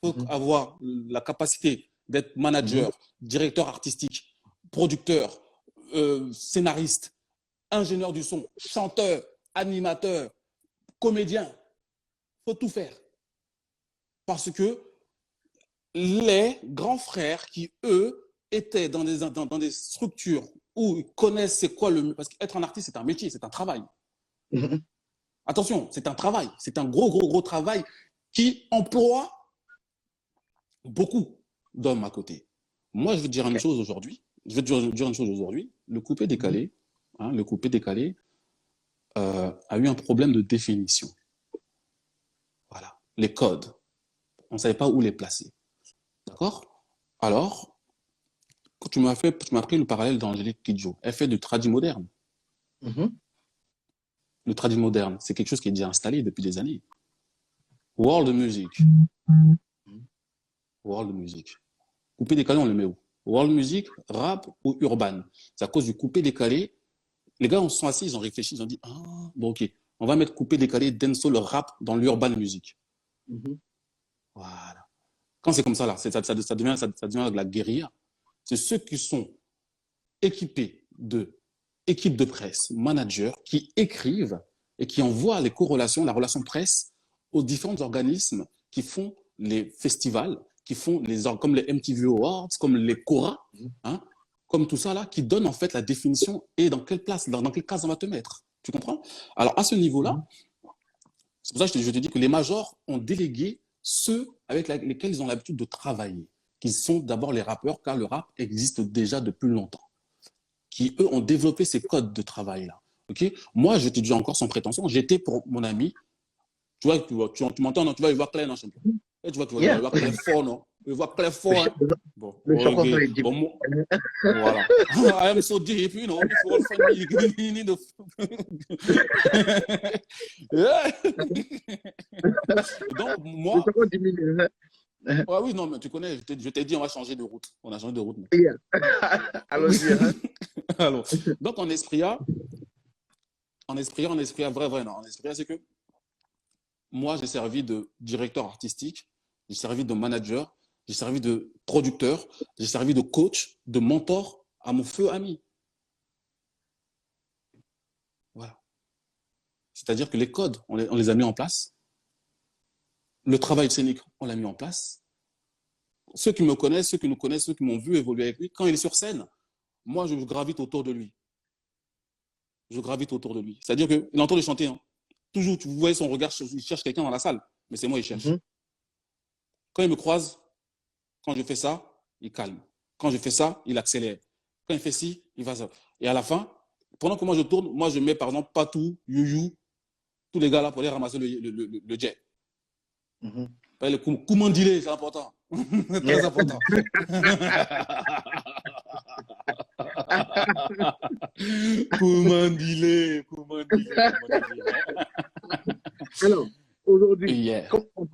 Il faut avoir la capacité d'être manager, directeur artistique, producteur, scénariste, ingénieur du son, chanteur, animateur, comédien. Il faut tout faire. Parce que les grands frères qui, eux, étaient dans des structures où ils connaissent c'est quoi le... Parce qu'être un artiste, c'est un métier, c'est un travail. Attention, c'est un travail. C'est un gros travail qui emploie beaucoup d'hommes à côté. Moi, je veux te dire une chose aujourd'hui. Le coupé-décalé, a eu un problème de définition. Voilà. Les codes. On ne savait pas où les placer. D'accord? Alors, quand tu m'as pris le parallèle d'Angélique Kidjo, elle fait du tradi moderne. Le tradi moderne, c'est quelque chose qui est déjà installé depuis des années. World music. Coupé décalé, on le met où? World music, rap ou urban? C'est à cause du coupé décalé. Les gars, on se sont assis, ils ont réfléchi, ils ont dit, ah, bon, ok, on va mettre coupé décalé, dancehall, rap dans l'urban music. Voilà. Quand c'est comme ça, là, ça devient de la guérilla. C'est ceux qui sont équipés équipes de presse, managers, qui écrivent et qui envoient les corrélations, la relation presse aux différents organismes qui font les festivals, qui font comme les MTV Awards, comme les Cora, comme tout ça là, qui donnent en fait la définition et dans quelle place, dans quelle case on va te mettre. Tu comprends? Alors à ce niveau-là, c'est pour ça que je te dis que les majors ont délégué ceux avec lesquels ils ont l'habitude de travailler, qui sont d'abord les rappeurs, car le rap existe déjà depuis longtemps, qui, eux, ont développé ces codes de travail-là. Okay? Moi, je te dis encore sans prétention, j'étais pour mon ami, tu vois, tu m'entends, non? Tu vois, il voit clair, non? Et tu vois, il voit clair fort, non? Il voit clair fort, hein? Bon, okay. Bon, voilà. I am so deep, you know, if you want to find me, you need Donc, moi... Ouais, oui, non, mais tu connais, je t'ai dit, on va changer de route. On a changé de route. Allons-y. Alors, donc, en esprit A, vrai, non. En esprit A, c'est que moi, j'ai servi de directeur artistique, j'ai servi de manager, j'ai servi de producteur, j'ai servi de coach, de mentor à mon feu ami. Voilà. C'est-à-dire que les codes, on les a mis en place. Le travail scénique, on l'a mis en place. Ceux qui me connaissent, ceux qui nous connaissent, ceux qui m'ont vu évoluer avec lui, quand il est sur scène, moi, je gravite autour de lui. C'est-à-dire qu'il entend le chanter. Hein. Toujours, vous voyez son regard, il cherche quelqu'un dans la salle, mais c'est moi, il cherche. Quand il me croise, quand je fais ça, il calme. Quand je fais ça, il accélère. Quand il fait ci, il va ça. Et à la fin, pendant que moi je tourne, moi je mets par exemple Patou, Youyou, tous les gars là pour aller ramasser le jet. Le Koumandilé, c'est important. Très important. Koumandilé. Alors, aujourd'hui,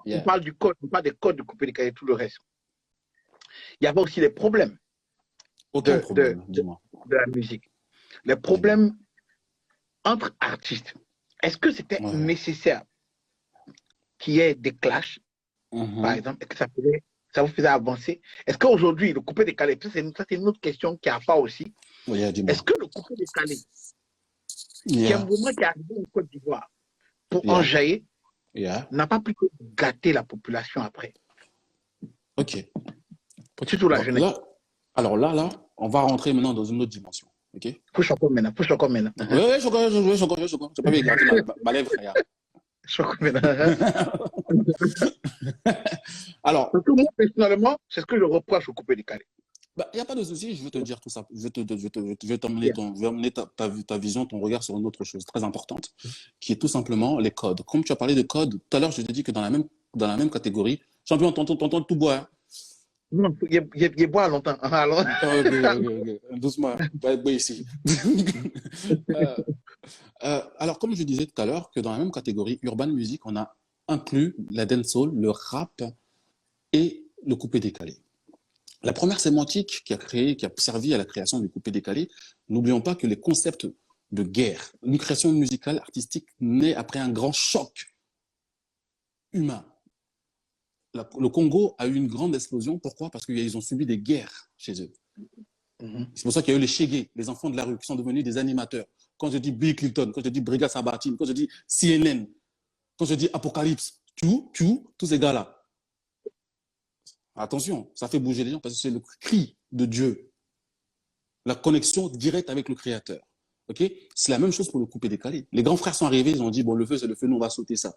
on parle du code, on parle des codes de couper décalé et tout le reste. Il y avait aussi des problèmes de la musique. Les problèmes entre artistes. Est-ce que c'était nécessaire qu'il y ait des clashs, par exemple? Est-ce que ça vous faisait avancer? Est-ce qu'aujourd'hui, le coupé décalé, ça c'est une autre question qui a pas aussi. Est-ce que le coupé décalé, qui est un mouvement qui est arrivé en Côte d'Ivoire pour enjailler, n'a pas plutôt gâté la population après? Ok. Surtout la jeunesse. Alors là, on va rentrer maintenant dans une autre dimension. Ok? Push encore maintenant, push encore maintenant. Oui, je comprends. Je peux pas écarter ma lèvre, regarde. Push encore maintenant. Alors. Parce que moi, personnellement, c'est ce que je reproche au coupé décalé. Il n'y a pas de souci, je vais te dire tout ça. Je vais t'emmener ta vision, ton regard sur une autre chose très importante, qui est tout simplement les codes. Comme tu as parlé de codes, tout à l'heure, je t'ai dit que dans la même catégorie, champion, tonton, tout bois. Hein? Non, il boit longtemps. Alors... Ok. Doucement, pas ici. Alors, comme je disais tout à l'heure, que dans la même catégorie, urban music, on a inclus la dancehall, le rap et le coupé décalé. La première sémantique qui a servi à la création du coupé décalé, n'oublions pas que les concepts de guerre, une création musicale artistique née après un grand choc humain. Le Congo a eu une grande explosion. Pourquoi? Parce qu'ils ont subi des guerres chez eux. C'est pour ça qu'il y a eu les Chégués, les enfants de la rue, qui sont devenus des animateurs. Quand je dis Bill Clinton, quand je dis Brigade Sabatine, quand je dis CNN, quand je dis Apocalypse, tous ces gars-là. Attention, ça fait bouger les gens parce que c'est le cri de Dieu. La connexion directe avec le Créateur. Okay? C'est la même chose pour le coupé décalé. Les grands frères sont arrivés, ils ont dit, bon, le feu, c'est le feu, nous, on va sauter ça.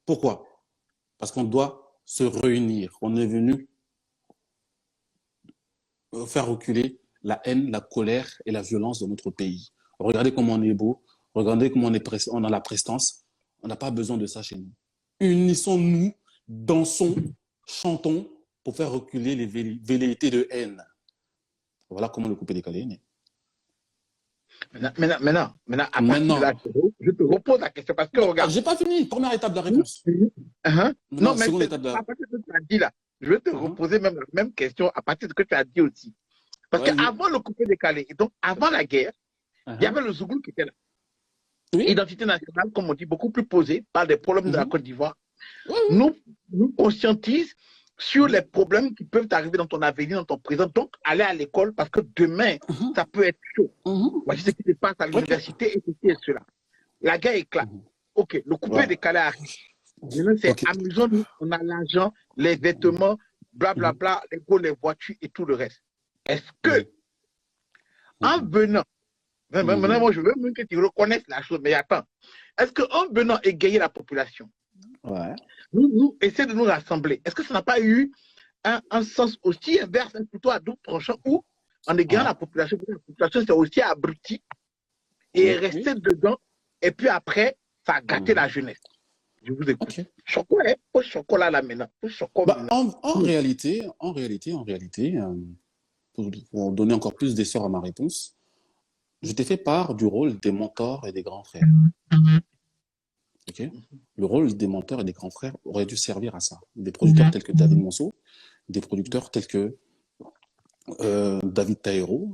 Pourquoi? Parce qu'on doit se réunir. On est venu faire reculer la haine, la colère et la violence de notre pays. Regardez comment on est beau, regardez comment on a la prestance. On n'a pas besoin de ça chez nous. Unissons-nous, dansons, chantons pour faire reculer les velléités de haine. Voilà comment le coupé décalé est né. Maintenant, à partir de là, je te repose la question parce que regarde. J'ai pas fini. Première étape de la réponse. Non, mais à partir de ce que tu as dit là, je vais te reposer même la même question à partir de ce que tu as dit aussi. Parce qu'avant le coupé décalé, et donc avant la guerre, il y avait le Zouglou qui était là. Oui. Identité nationale, comme on dit, beaucoup plus posée par des problèmes de la Côte d'Ivoire. Nous conscientise sur les problèmes qui peuvent arriver dans ton avenir, dans ton présent. Donc, aller à l'école parce que demain, ça peut être chaud. Voici ce qui se passe à l'université et ceci et cela. La guerre éclate. Ok, le coupé décalé arrive. C'est amusant, nous, on a l'argent, les vêtements, blablabla, les voitures et tout le reste. Est-ce que, en venant, maintenant, moi, je veux même que tu reconnaisses la chose, mais attends, est-ce qu'en venant égayer la population, nous essayons de nous rassembler, est-ce que ça n'a pas eu un sens aussi inverse, plutôt à double tranchant, où en égayant la population s'est aussi abrutie et est restée dedans, et puis après, ça a gâté la jeunesse. Je vous écoute. Chocolat là maintenant. En réalité, pour donner encore plus d'essor à ma réponse, je t'ai fait part du rôle des mentors et des grands frères. Okay? Le rôle des mentors et des grands frères aurait dû servir à ça. Des producteurs tels que David Monceau, des producteurs tels que David Taïro,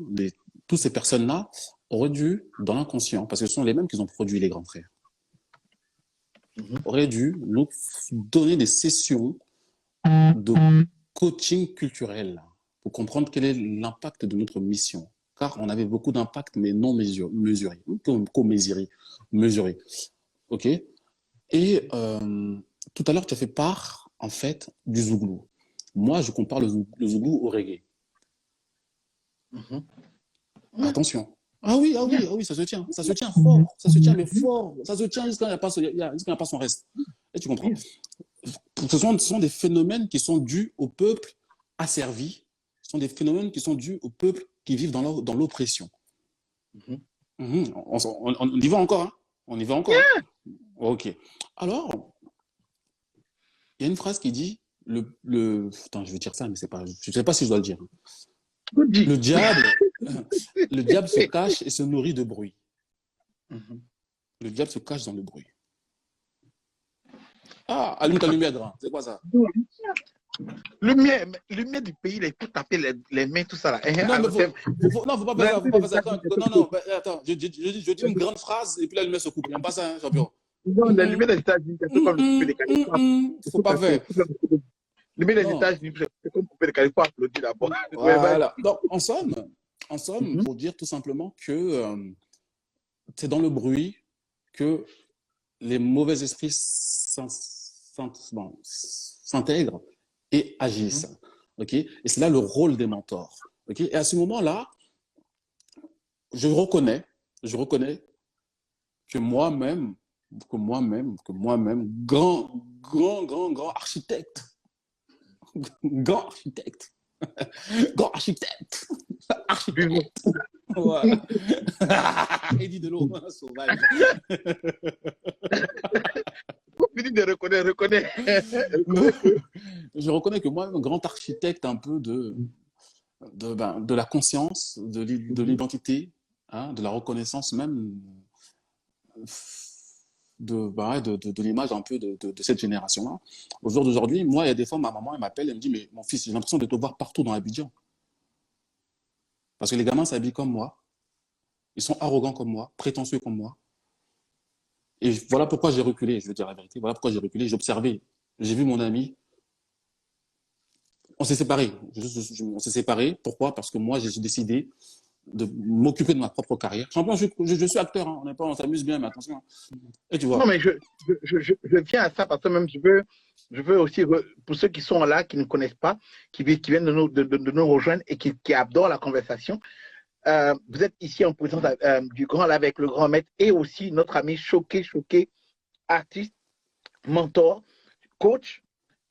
toutes ces personnes-là auraient dû, dans l'inconscient, parce que ce sont les mêmes qui ont produit les grands frères, auraient dû nous donner des sessions de coaching culturel pour comprendre quel est l'impact de notre mission. Car on avait beaucoup d'impact, mais non mesuré. OK? Et tout à l'heure, tu as fait part, en fait, du zouglou. Moi, je compare le zouglou au reggae. Attention. Ah oui, ça se tient fort, ça se tient, mais fort, ça se tient jusqu'à ce qu'il n'y a pas son reste. Et tu comprends? Ce sont des phénomènes qui sont dus au peuple asservi, ce sont des phénomènes qui sont dus au peuple qui vivent dans l'oppression. On y va encore, hein? On y va encore. Hein? Ok. Alors, il y a une phrase qui dit Attends, je vais dire ça, mais je ne sais pas si je dois le dire. Le diable se cache et se nourrit de bruit. Le diable se cache dans le bruit. Ah, allume ta lumière, grand. C'est quoi ça? Lumière du pays, il faut taper les mains, tout ça là. Non, faut pas faire ça. Non, attends, je dis une grande phrase et puis la lumière se coupe. Il n'y a pas ça, hein, champion. Non, la lumière des États-Unis, c'est comme le décalé. Faut pas faire. Les lumière des États-Unis, c'est comme couper décalé. Il faut applaudir d'abord. Voilà. Donc, en somme, pour dire tout simplement que c'est dans le bruit que les mauvais esprits s'intègrent et agissent. Okay? Et c'est là le rôle des mentors. Okay, et à ce moment-là, je reconnais que moi-même, grand architecte, grand architecte, architecte. Voilà. Eddie Delon, sauvage. Fini de reconnaître. Je reconnais que moi, un grand architecte un peu de la conscience, de l'identité, hein, de la reconnaissance même de l'image un peu de cette génération-là. Au jour d'aujourd'hui, moi, il y a des fois, ma maman, elle m'appelle, elle me dit, mais mon fils, j'ai l'impression de te voir partout dans Abidjan. Parce que les gamins s'habillent comme moi, ils sont arrogants comme moi, prétentieux comme moi. Et voilà pourquoi j'ai reculé, je veux dire la vérité. Voilà pourquoi j'ai reculé, j'ai observé. J'ai vu mon ami, on s'est séparés. On s'est séparés. Pourquoi? Parce que moi, j'ai décidé de m'occuper de ma propre carrière. Je suis acteur, hein. On s'amuse bien, mais attention. Et tu vois. Non, mais je viens à ça parce que même je veux aussi, pour ceux qui sont là, qui ne connaissent pas, qui viennent de nous rejoindre et qui adorent la conversation, vous êtes ici en présence du grand là avec le grand maître et aussi notre ami Choqué, artiste, mentor, coach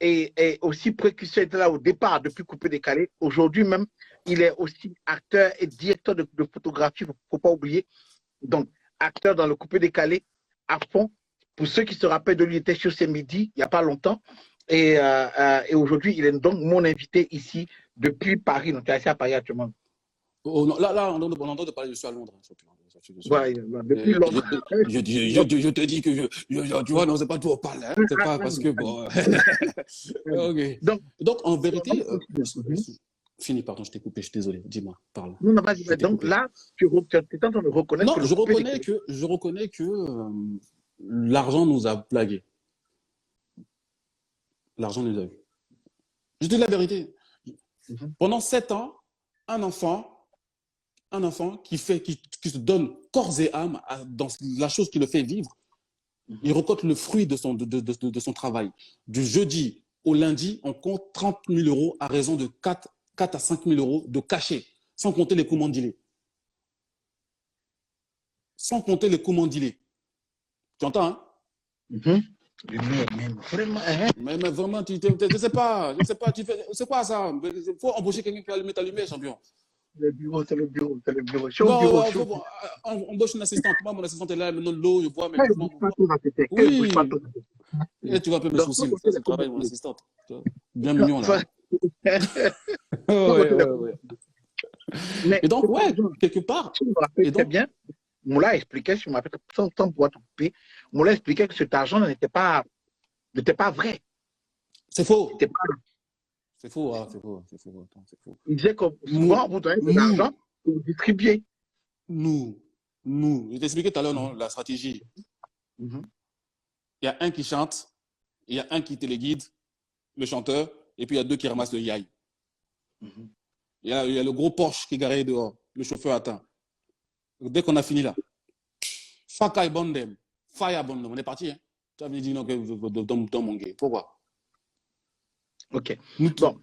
et aussi précurseur était là au départ depuis Coupé Décalé. Aujourd'hui même, il est aussi acteur et directeur de photographie, il ne faut pas oublier. Donc, acteur dans le Coupé Décalé à fond. Pour ceux qui se rappellent de lui, il était sur ces midis, il n'y a pas longtemps. Et aujourd'hui, il est donc mon invité ici depuis Paris. Donc, il est assis à Paris actuellement. Oh, non, là, on entend de parler, je suis à Londres. Ouais, depuis Londres. Je te dis que tu vois, non, c'est pas tout, on parle. Hein, c'est pas parce que bon. Ok. Donc, en vérité, fini, pardon, je t'ai coupé, je suis désolé. Dis-moi, parle. Non, vas-y. Donc là, tu es en train de reconnaître. Non, je reconnais que l'argent nous a blagués. L'argent nous a eu. Je dis la vérité. Pendant 7 ans, un enfant qui se donne corps et âme dans la chose qui le fait vivre, il récolte le fruit de son travail. Du jeudi au lundi, on compte 30 000 euros à raison de 4 à 5 000 euros de cachet, sans compter les commandilés. Sans compter les commandilés. Tu entends, hein? Mais vraiment, mais vraiment, je ne sais pas, c'est quoi ça? Il faut embaucher quelqu'un qui va allumer ta lumière, champion. C'est le bureau. Non, on embauche une assistante. Moi, mon assistante est là, elle me donne l'eau, je bois mes mouvements. Oui. Et tu vas un peu me soucier. C'est le travail de mon assistante. Bien mignon, là. Ouais. Et donc, ouais, quelque part. Je me rappelle très bien. Moula expliquait, je me rappelle, sans pouvoir te couper, Moula expliquait que cet argent n'était pas vrai. C'est faux. C'est faux, hein, c'est faux. Il disait que souvent, vous donnez de l'argent pour vous distribuer. Nous. Je t'expliquais tout à l'heure, non, la stratégie. Il y a un qui chante, il y a un qui téléguide, le chanteur, et puis il y a 2 qui ramassent le yaï. Il y a le gros Porsche qui est garé dehors, le chauffeur attend. Dès qu'on a fini là, Fakai Bondem, Fire Bondem, on est parti. Hein. Tu avais dit non, dans mon gay. Pourquoi? Ok. Bon,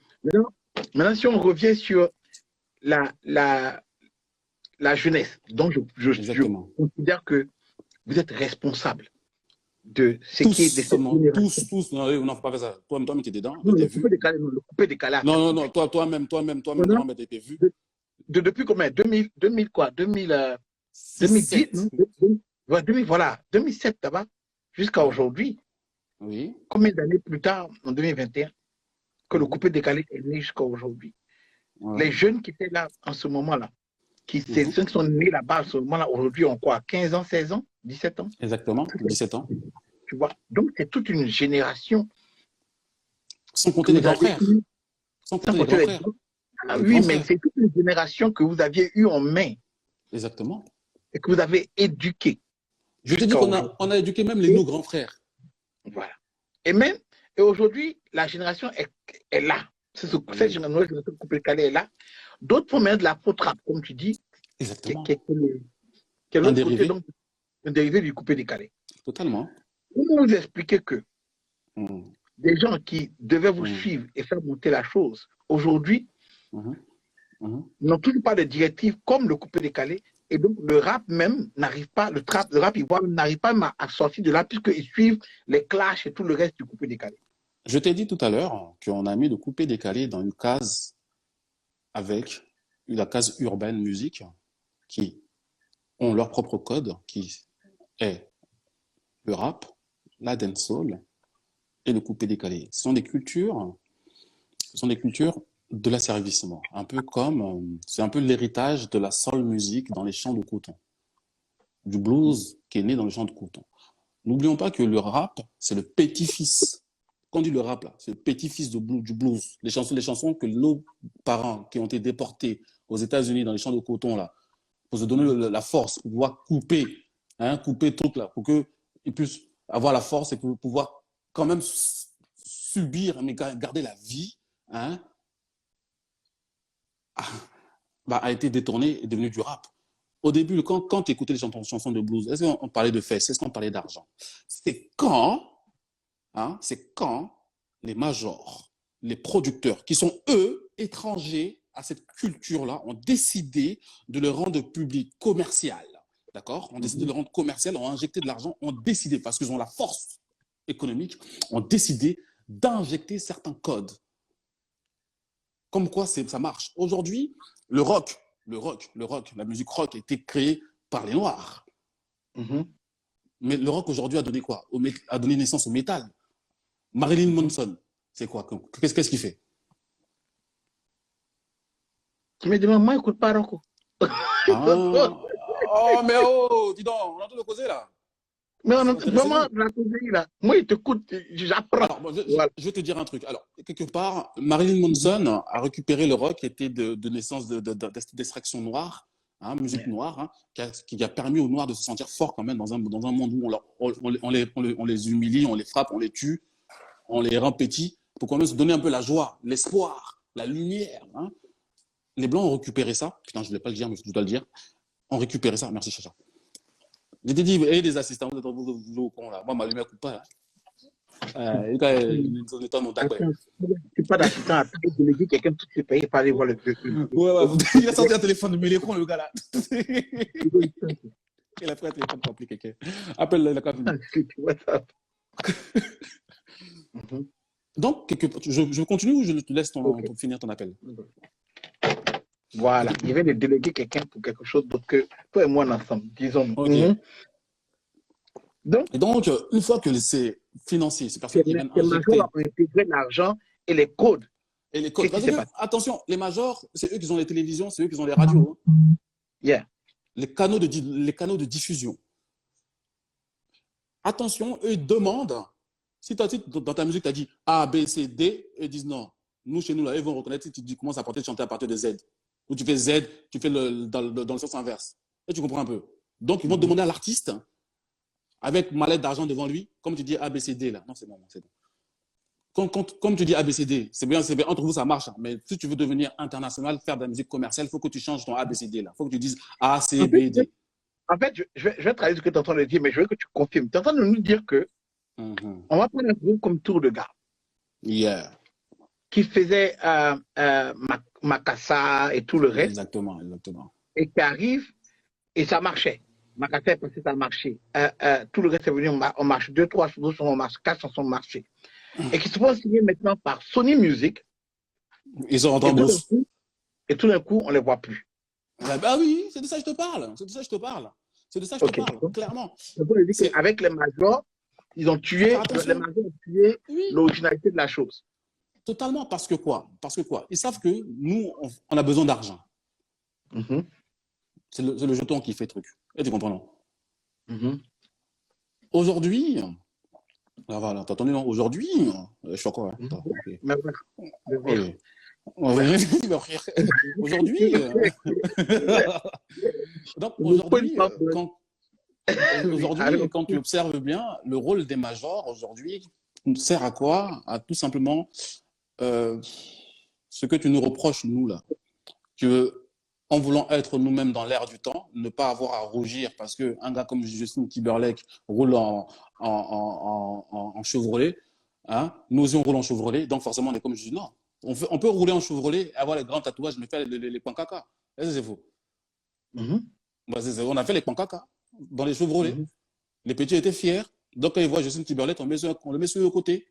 maintenant, si on revient sur la jeunesse, donc je considère que vous êtes responsable de ce qui est de cette génération. Tous, non, faut pas faire ça. Toi-même, tu es dedans. Non, le coupé décalé. Non, toi-même, tu étais vu. Depuis combien? 2000 quoi? 2010, non? 2000, voilà, 2007 là-bas, jusqu'à aujourd'hui. Oui. Combien d'années plus tard, en 2021, que le coupé décalé est né jusqu'à aujourd'hui? Les jeunes qui étaient là en ce moment-là, ceux qui sont nés là-bas en ce moment-là, aujourd'hui ont quoi? 15 ans, 16 ans, 17 ans? Exactement, 17 ans. Tu vois? Donc, c'est toute une génération. Sans compter les grands frères. Sans compter les grands frères. Ah, oui, mais c'est toute une génération que vous aviez eu en main. Exactement. Et que vous avez éduqué. Je te dis qu'on a éduqué même nos grands frères. Voilà. Et aujourd'hui, la génération est là. Cette génération coupé décalé est là. D'autres font même de la faute rap, comme tu dis. Exactement. Qui est l'autre côté, donc, un dérivé du coupé décalé. Totalement. Comment vous expliquez que des gens qui devaient vous suivre et faire monter la chose, aujourd'hui, n'ont toujours pas de directive comme le coupé-décalé. Et donc, le rap même n'arrive pas, le rap ivoire n'arrive pas à sortir de là puisqu'ils suivent les clashs et tout le reste du coupé-décalé. Je t'ai dit tout à l'heure qu'on a mis le coupé-décalé dans une case avec la case urbaine musique qui ont leur propre code, qui est le rap, la dancehall et le coupé-décalé. Ce sont des cultures de l'asservissement, un peu comme, c'est un peu l'héritage de la soul music dans les champs de coton, du blues qui est né dans les champs de coton. N'oublions pas que le rap, c'est le petit-fils. Quand on dit le rap, là, c'est le petit-fils du blues. Les chansons que nos parents qui ont été déportés aux États-Unis dans les champs de coton, là, pour se donner la force, pour pouvoir couper, couper le truc, là, pour qu'ils puissent avoir la force et pour pouvoir quand même subir, mais garder la vie, a été détourné et devenu du rap. Au début, quand tu écoutais les chansons de blues, est-ce qu'on parlait de fesses, est-ce qu'on parlait d'argent? C'est quand les majors, les producteurs, qui sont eux, étrangers à cette culture-là, ont décidé de le rendre public, commercial. D'accord? On décidé de le rendre commercial, ont injecté de l'argent, ont décidé, parce qu'ils ont la force économique, ont décidé d'injecter certains codes. Comme quoi ça marche. Aujourd'hui, le rock, la musique rock a été créée par les Noirs. Mais le rock aujourd'hui a donné quoi? A donné naissance au métal. Marilyn Manson, c'est quoi? Qu'est-ce qu'il fait? Tu me demandes, moi, écoute pas rock. Oh, mais oh, dis donc, on a tout de causer là. Mais on a vraiment la causerie là. Moi, il t'écoute, j'apprends. Je vais te dire un truc. Alors, quelque part, Marilyn Manson a récupéré le rock qui était de naissance d'extraction noire, musique noire, qui a permis aux Noirs de se sentir forts quand même dans un monde où on les humilie, on les frappe, on les tue, on les rend petits, pour quand même se donner un peu la joie, l'espoir, la lumière. Les Blancs ont récupéré ça. Putain, je ne voulais pas le dire, mais je dois le dire. Ont récupéré ça. Merci, Chacha. Je t'ai dit, et des assistants, vous êtes au con là. Moi, ma lumière ne coupe pas. Tu n'es pas d'assistant à déléguer quelqu'un de toutes les pays pour aller voir le truc. Ouais, il a sorti un téléphone, mais il est con, le gars là. Il a pris un téléphone pour appeler quelqu'un. Appelle-le, il a quand même. Donc, je continue ou je te laisse pour finir ton appel? Voilà, il vient de déléguer quelqu'un pour quelque chose d'autre que toi et moi ensemble, disons. Okay. Donc, une fois que c'est financier, c'est personne qui vient injecter. Les majors ont intégré l'argent et les codes. Et les codes. Attention, les majors, c'est eux qui ont les télévisions, c'est eux qui ont les radios. Yeah. Les canaux de diffusion. Attention, eux ils demandent, si dans ta musique, tu as dit A, B, C, D, ils disent non. Nous, chez nous, là, ils vont reconnaître si tu commences à chanter à partir de Z. Ou tu fais Z, tu fais dans le sens inverse. Et tu comprends un peu. Donc, ils vont demander à l'artiste, avec mallette d'argent devant lui, comme tu dis A, B, C, D, là. Non, c'est bon, c'est bon. Comme tu dis A, B, C, D, c'est bien, entre vous, ça marche. Mais si tu veux devenir international, faire de la musique commerciale, il faut que tu changes ton A, B, C, D, là. Il faut que tu dises A, C, B, D. En fait, je vais traduire ce que tu es en train de dire, mais je veux que tu confirmes. Tu es en train de nous dire que on va prendre un groupe comme Tour de Garde. Yeah. Qui faisait Makassa et tout le reste. Exactement. Et qui arrive, et ça marchait. Makassa est passé, ça a marché. Tout le reste est venu, on marche. 2, 3 chansons ont marché, 4 chansons ont marché. Et qui se font signer maintenant par Sony Music. Ils sont en bourse. Et tout d'un coup, on ne les voit plus. Ah oui, c'est de ça que je te parle. Clairement. Avec les majors, ils ont tué, l'originalité de la chose. Totalement, parce que quoi? Ils savent que nous, on a besoin d'argent. C'est le jeton qui fait truc. Et tu comprends, non? Aujourd'hui, voilà, t'as entendu, non? Aujourd'hui, je fais quoi? Aujourd'hui, quand tu observes bien, le rôle des majors aujourd'hui sert à quoi? À tout simplement ce que tu nous reproches, nous, là. En voulant être nous-mêmes dans l'air du temps, ne pas avoir à rougir parce qu'un gars comme Justin Timberlake roule en Chevrolet, nous aussi on roule en Chevrolet, donc forcément on est comme je dis non. On peut rouler en Chevrolet, avoir les grands tatouages, mais faire les points caca. Est-ce que c'est faux? On a fait les points caca dans les Chevrolet. Les petits étaient fiers. Donc, quand ils voient Justin Timberlake, on le met sur le côté.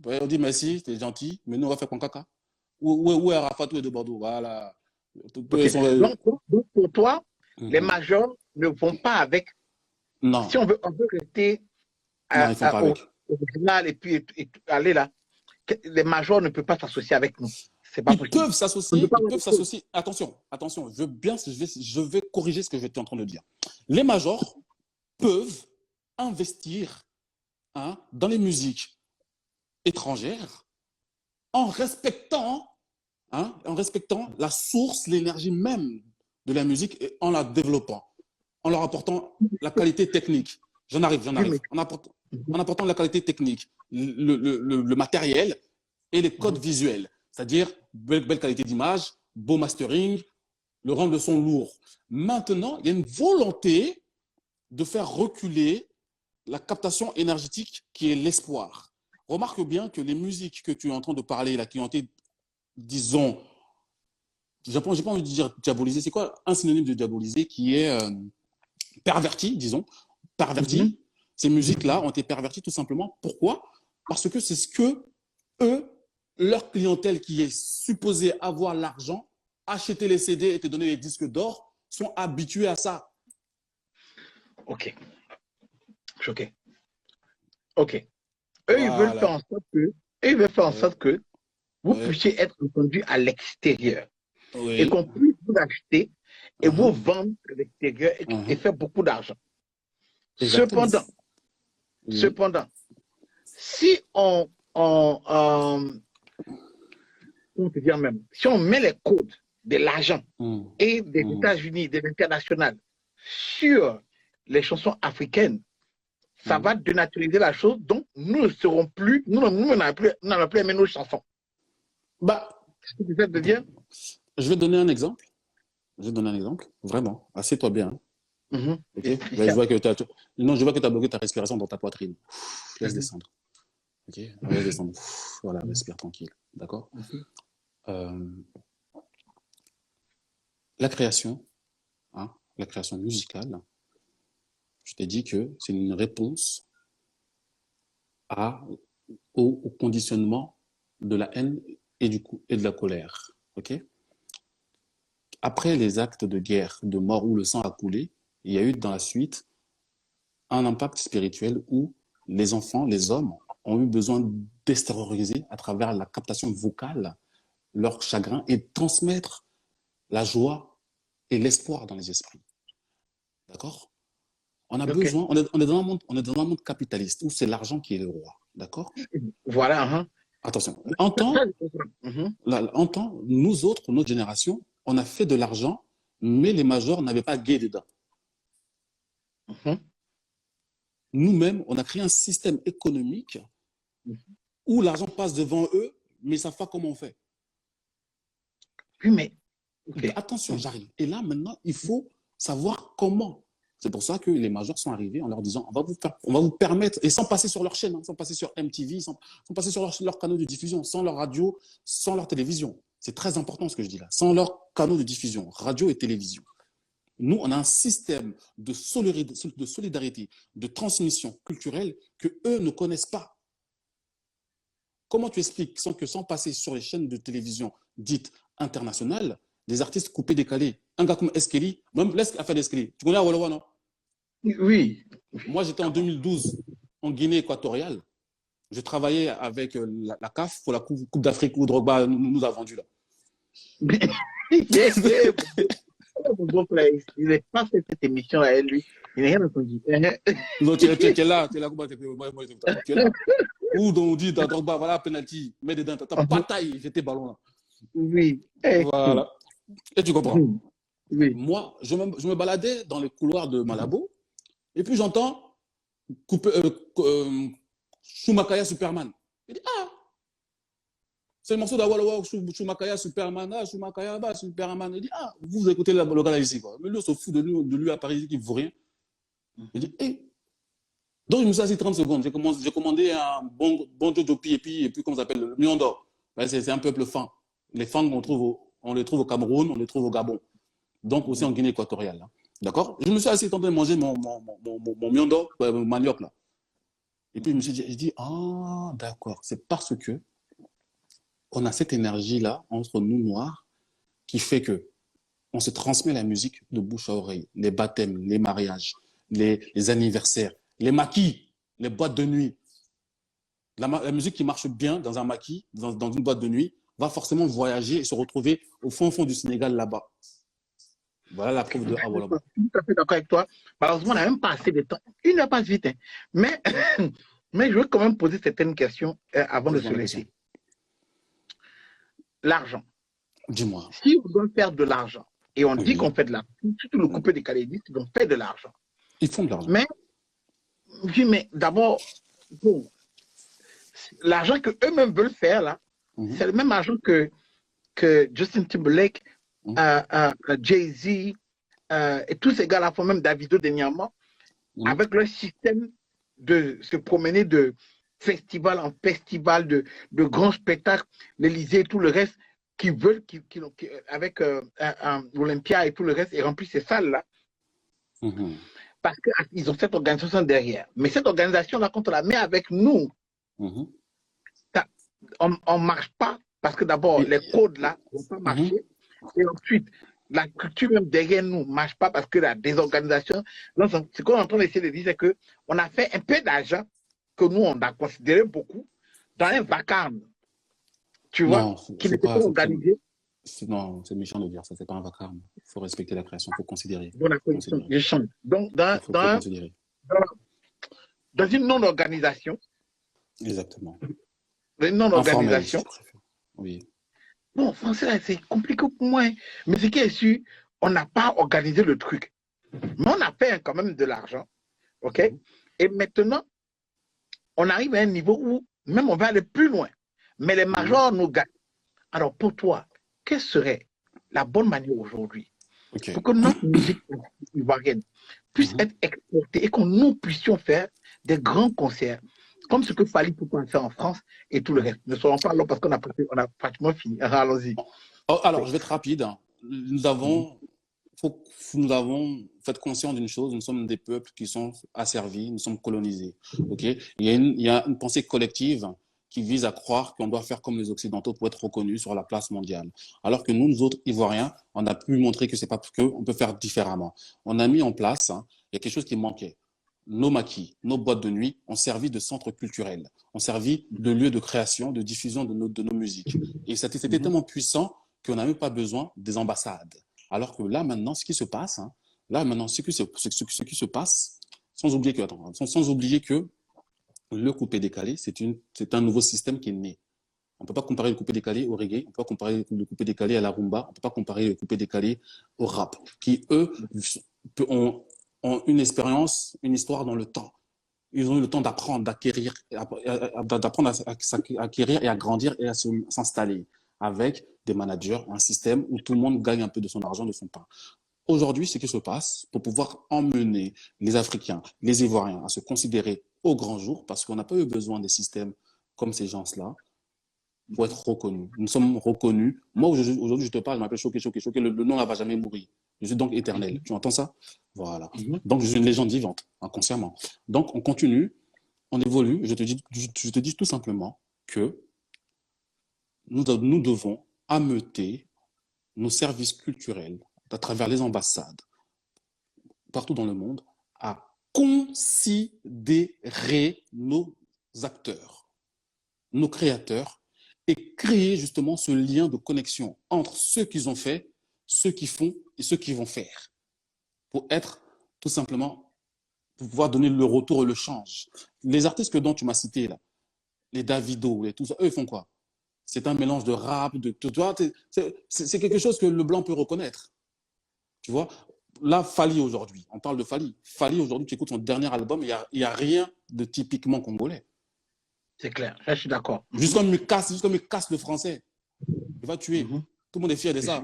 On dit merci, t'es gentil, mais nous, on va faire point caca. Où est Arafatou et de Bordeaux? Voilà. Okay. Donc, pour toi, les majors ne vont pas avec. Non. Si on veut rester au original et puis aller là, les majors ne peuvent pas s'associer avec nous. Ils peuvent s'associer. Attention, je vais corriger ce que j'étais en train de dire. Les majors peuvent investir dans les musiques étrangères en respectant la source, l'énergie même de la musique et en la développant, en leur apportant la qualité technique. J'en arrive. En apportant la qualité technique, le matériel et les codes visuels, c'est-à-dire belle qualité d'image, beau mastering, le rendu de son lourd. Maintenant, il y a une volonté de faire reculer la captation énergétique qui est l'espoir. Remarque bien que les musiques que tu es en train de parler, là, qui ont été, disons, j'ai pas envie de dire diabolisé, c'est quoi un synonyme de diabolisé qui est perverti, disons, perverti. Ces musiques-là ont été perverties tout simplement. Pourquoi? Parce que c'est ce que eux, leur clientèle qui est supposée avoir l'argent, acheter les CD et te donner les disques d'or, sont habitués à ça. Ok. Ok. Eux, ils veulent faire en sorte que, vous puissiez être entendu à l'extérieur. Et qu'on puisse vous acheter et vous vendre à l'extérieur et faire beaucoup d'argent. Cependant, si si on met les codes de l'argent et des États-Unis, de l'international sur les chansons africaines, ça va dénaturaliser la chose, donc nous ne serons plus, nous n'allons plus aimer nos chansons. C'est ce que tu essaies de dire? Je vais donner un exemple. Vraiment. Assieds-toi bien. Okay. Je vois que tu as bloqué ta respiration dans ta poitrine. Laisse descendre. Ok. Laisse descendre. Voilà, respire tranquille. D'accord. La création musicale, je t'ai dit que c'est une réponse au conditionnement de la haine et de la colère. Ok. Après les actes de guerre, de mort où le sang a coulé, il y a eu dans la suite un impact spirituel où les enfants, les hommes, ont eu besoin d'extérioriser à travers la captation vocale leur chagrin et transmettre la joie et l'espoir dans les esprits. D'accord? On a besoin, on est dans un monde capitaliste où c'est l'argent qui est le roi. D'accord? Voilà. Attention. En temps, nous autres, notre génération, on a fait de l'argent, mais les majors n'avaient pas gay dedans. Nous-mêmes, on a créé un système économique où l'argent passe devant eux, mais ils ne savent pas comment on fait. Oui, mais... Attention, j'arrive. Et là, maintenant, il faut savoir comment. C'est pour ça que les majors sont arrivés en leur disant on va vous permettre, et sans passer sur leur chaîne, sans passer sur MTV, sans passer sur leur canaux de diffusion, sans leur radio, sans leur télévision. C'est très important ce que je dis là. Sans leurs canaux de diffusion, radio et télévision. Nous, on a un système de solidarité, de transmission culturelle que eux ne connaissent pas. Comment tu expliques sans passer sur les chaînes de télévision dites internationales, des artistes coupés, décalés? Un gars comme Eskeli, même laisse affaire d'Eskeli. Tu connais Awolowo, non? Oui. Moi, j'étais en 2012 en Guinée équatoriale. Je travaillais avec la CAF pour la Coupe d'Afrique où Drogba nous a vendu là. Il n'est pas fait cette émission à lui. Il n'a rien entendu. Non, tu es là. Tu es là. Où on dit Drogba, voilà, penalty, mets dedans. T'as bataille, j'étais ballon là. Oui. Voilà. Et tu comprends? Oui. Moi, je me baladais dans les couloirs de Malabo et puis j'entends Choumakaya Superman. Je dis, c'est le morceau d'Awolowo, Choumakaya Superman, Choumakaya Superman. Il dit, vous écoutez le gars là ici, quoi. Mais lui, on se fout de lui à Paris, qui ne vaut rien. Je dis, Donc, je me suis assis 30 secondes. J'ai commandé un bon Jojo et puis comment ça s'appelle, le million d'or. C'est un peuple fan. Les fans, on les trouve au Cameroun, on les trouve au Gabon. Donc aussi en Guinée équatoriale. Hein. D'accord? Je me suis assis en train de manger mon miondo, mon manioc là. Et puis je dis, ah, d'accord, c'est parce que on a cette énergie-là entre nous noirs qui fait que on se transmet la musique de bouche à oreille. Les baptêmes, les mariages, les anniversaires, les maquis, les boîtes de nuit. La musique qui marche bien dans un maquis, dans une boîte de nuit, va forcément voyager et se retrouver au fond du Sénégal là-bas. Voilà la preuve de Awa là-bas. Je suis tout à fait d'accord avec toi. Malheureusement, on n'a même pas assez de temps. Il ne passe vite. Hein. Mais, mais je veux quand même poser certaines questions avant de se laisser. L'argent. Dis-moi. Si on doit faire de l'argent, et on dit qu'on fait de l'argent, surtout le coupé décalé dit qu'ils vont faire de l'argent. Ils font de l'argent. Mais d'abord, bon, l'argent qu'eux-mêmes veulent faire, là, c'est le même argent que Justin Timberlake, Jay-Z, et tous ces gars-là font, même Davido dernièrement, avec leur système de se promener de festival en festival, de grands spectacles, l'Élysée et tout le reste, qui veulent, avec l'Olympia et tout le reste, et remplissent ces salles-là. Parce qu'ils ont cette organisation derrière. Mais cette organisation-là, quand on la met avec nous, on ne marche pas, parce que d'abord, les codes-là ne vont pas marcher. Et ensuite, la culture même derrière nous ne marche pas parce que la désorganisation. Ce qu'on est en train d'essayer de dire, c'est qu'on a fait un peu d'argent que nous, on a considéré beaucoup dans un vacarme. Tu vois, qui n'était pas organisé. Non, c'est méchant de dire ça, c'est pas un vacarme. Il faut respecter la création, il faut considérer. Donc, dans une non-organisation. Exactement. Une non-organisation. Oui. Bon, français, c'est compliqué pour moi. Mais ce qui est sûr, on n'a pas organisé le truc. Mais on a fait quand même de l'argent. OK? Et maintenant, on arrive à un niveau où même on va aller plus loin. Mais les majors nous gagnent. Alors, pour toi, quelle serait la bonne manière aujourd'hui pour que notre musique ivoirienne puisse être exportée et que nous puissions faire des grands concerts comme ce que Fally Ipupa fait en France et tout le reste. Ne serons pas là parce qu'on a pratiquement fini. Allons-y. Alors, je vais être rapide. Nous avons fait conscience d'une chose, nous sommes des peuples qui sont asservis, nous sommes colonisés. Okay? Il y a une pensée collective qui vise à croire qu'on doit faire comme les Occidentaux pour être reconnus sur la place mondiale. Alors que nous autres Ivoiriens, on a pu montrer que c'est pas qu'on peut faire différemment. On a mis en place, il y a quelque chose qui manquait. Nos maquis, nos boîtes de nuit ont servi de centre culturel, ont servi de lieu de création, de diffusion de nos musiques. Et c'était tellement puissant qu'on n'a même pas besoin des ambassades. Alors que là, maintenant, ce qui se passe, sans oublier que le coupé décalé, c'est un nouveau système qui est né. On ne peut pas comparer le coupé décalé au reggae, on ne peut pas comparer le coupé décalé à la rumba, on ne peut pas comparer le coupé décalé au rap, qui, eux, ont une expérience, une histoire dans le temps. Ils ont eu le temps d'apprendre, d'acquérir, d'apprendre à acquérir et à grandir et à s'installer avec des managers, un système où tout le monde gagne un peu de son argent, de son pain. Aujourd'hui, ce qui se passe pour pouvoir emmener les Africains, les Ivoiriens à se considérer au grand jour, parce qu'on n'a pas eu besoin des systèmes comme ces gens-là pour être reconnus. Nous sommes reconnus. Moi, aujourd'hui, je te parle, je m'appelle Choké. Le nom ne va jamais mourir. Je suis donc éternel. Tu entends ça? Voilà. Donc, je suis une légende vivante, inconsciemment. Donc, on continue, on évolue. Je te dis tout simplement que nous devons ameuter nos services culturels à travers les ambassades partout dans le monde à considérer nos acteurs, nos créateurs et créer justement ce lien de connexion entre ceux qu'ils ont fait, ceux qui font et ceux qui vont faire pour être tout simplement, pour pouvoir donner le retour et le change. Les artistes dont tu m'as cités là, les Davido, et tout ça, eux ils font quoi? C'est un mélange de rap, c'est quelque chose que le blanc peut reconnaître. Tu vois, là, Fally aujourd'hui, on parle de Fally. Fally aujourd'hui, tu écoutes son dernier album, il n'y a rien de typiquement congolais. C'est clair, là, je suis d'accord. Juste comme il casse le français, il va tuer. Tout le monde est fier de ça.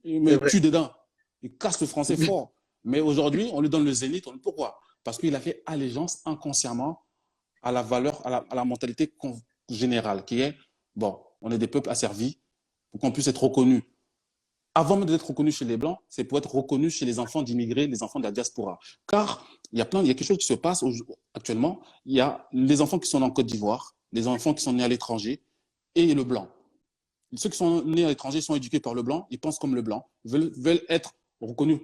Il me tue dedans. Il casse le français fort. Mais aujourd'hui, on lui donne le zénith. Pourquoi? Parce qu'il a fait allégeance inconsciemment à la valeur, à la mentalité générale, qui est, bon, On est des peuples asservis pour qu'on puisse être reconnus. Avant même d'être reconnu chez les Blancs, c'est pour être reconnu chez les enfants d'immigrés, les enfants de la diaspora. Car il y a quelque chose qui se passe actuellement. Il y a les enfants qui sont en Côte d'Ivoire, les enfants qui sont nés à l'étranger et le Blanc. Ceux qui sont nés à l'étranger sont éduqués par le Blanc, ils pensent comme le Blanc, veulent être reconnus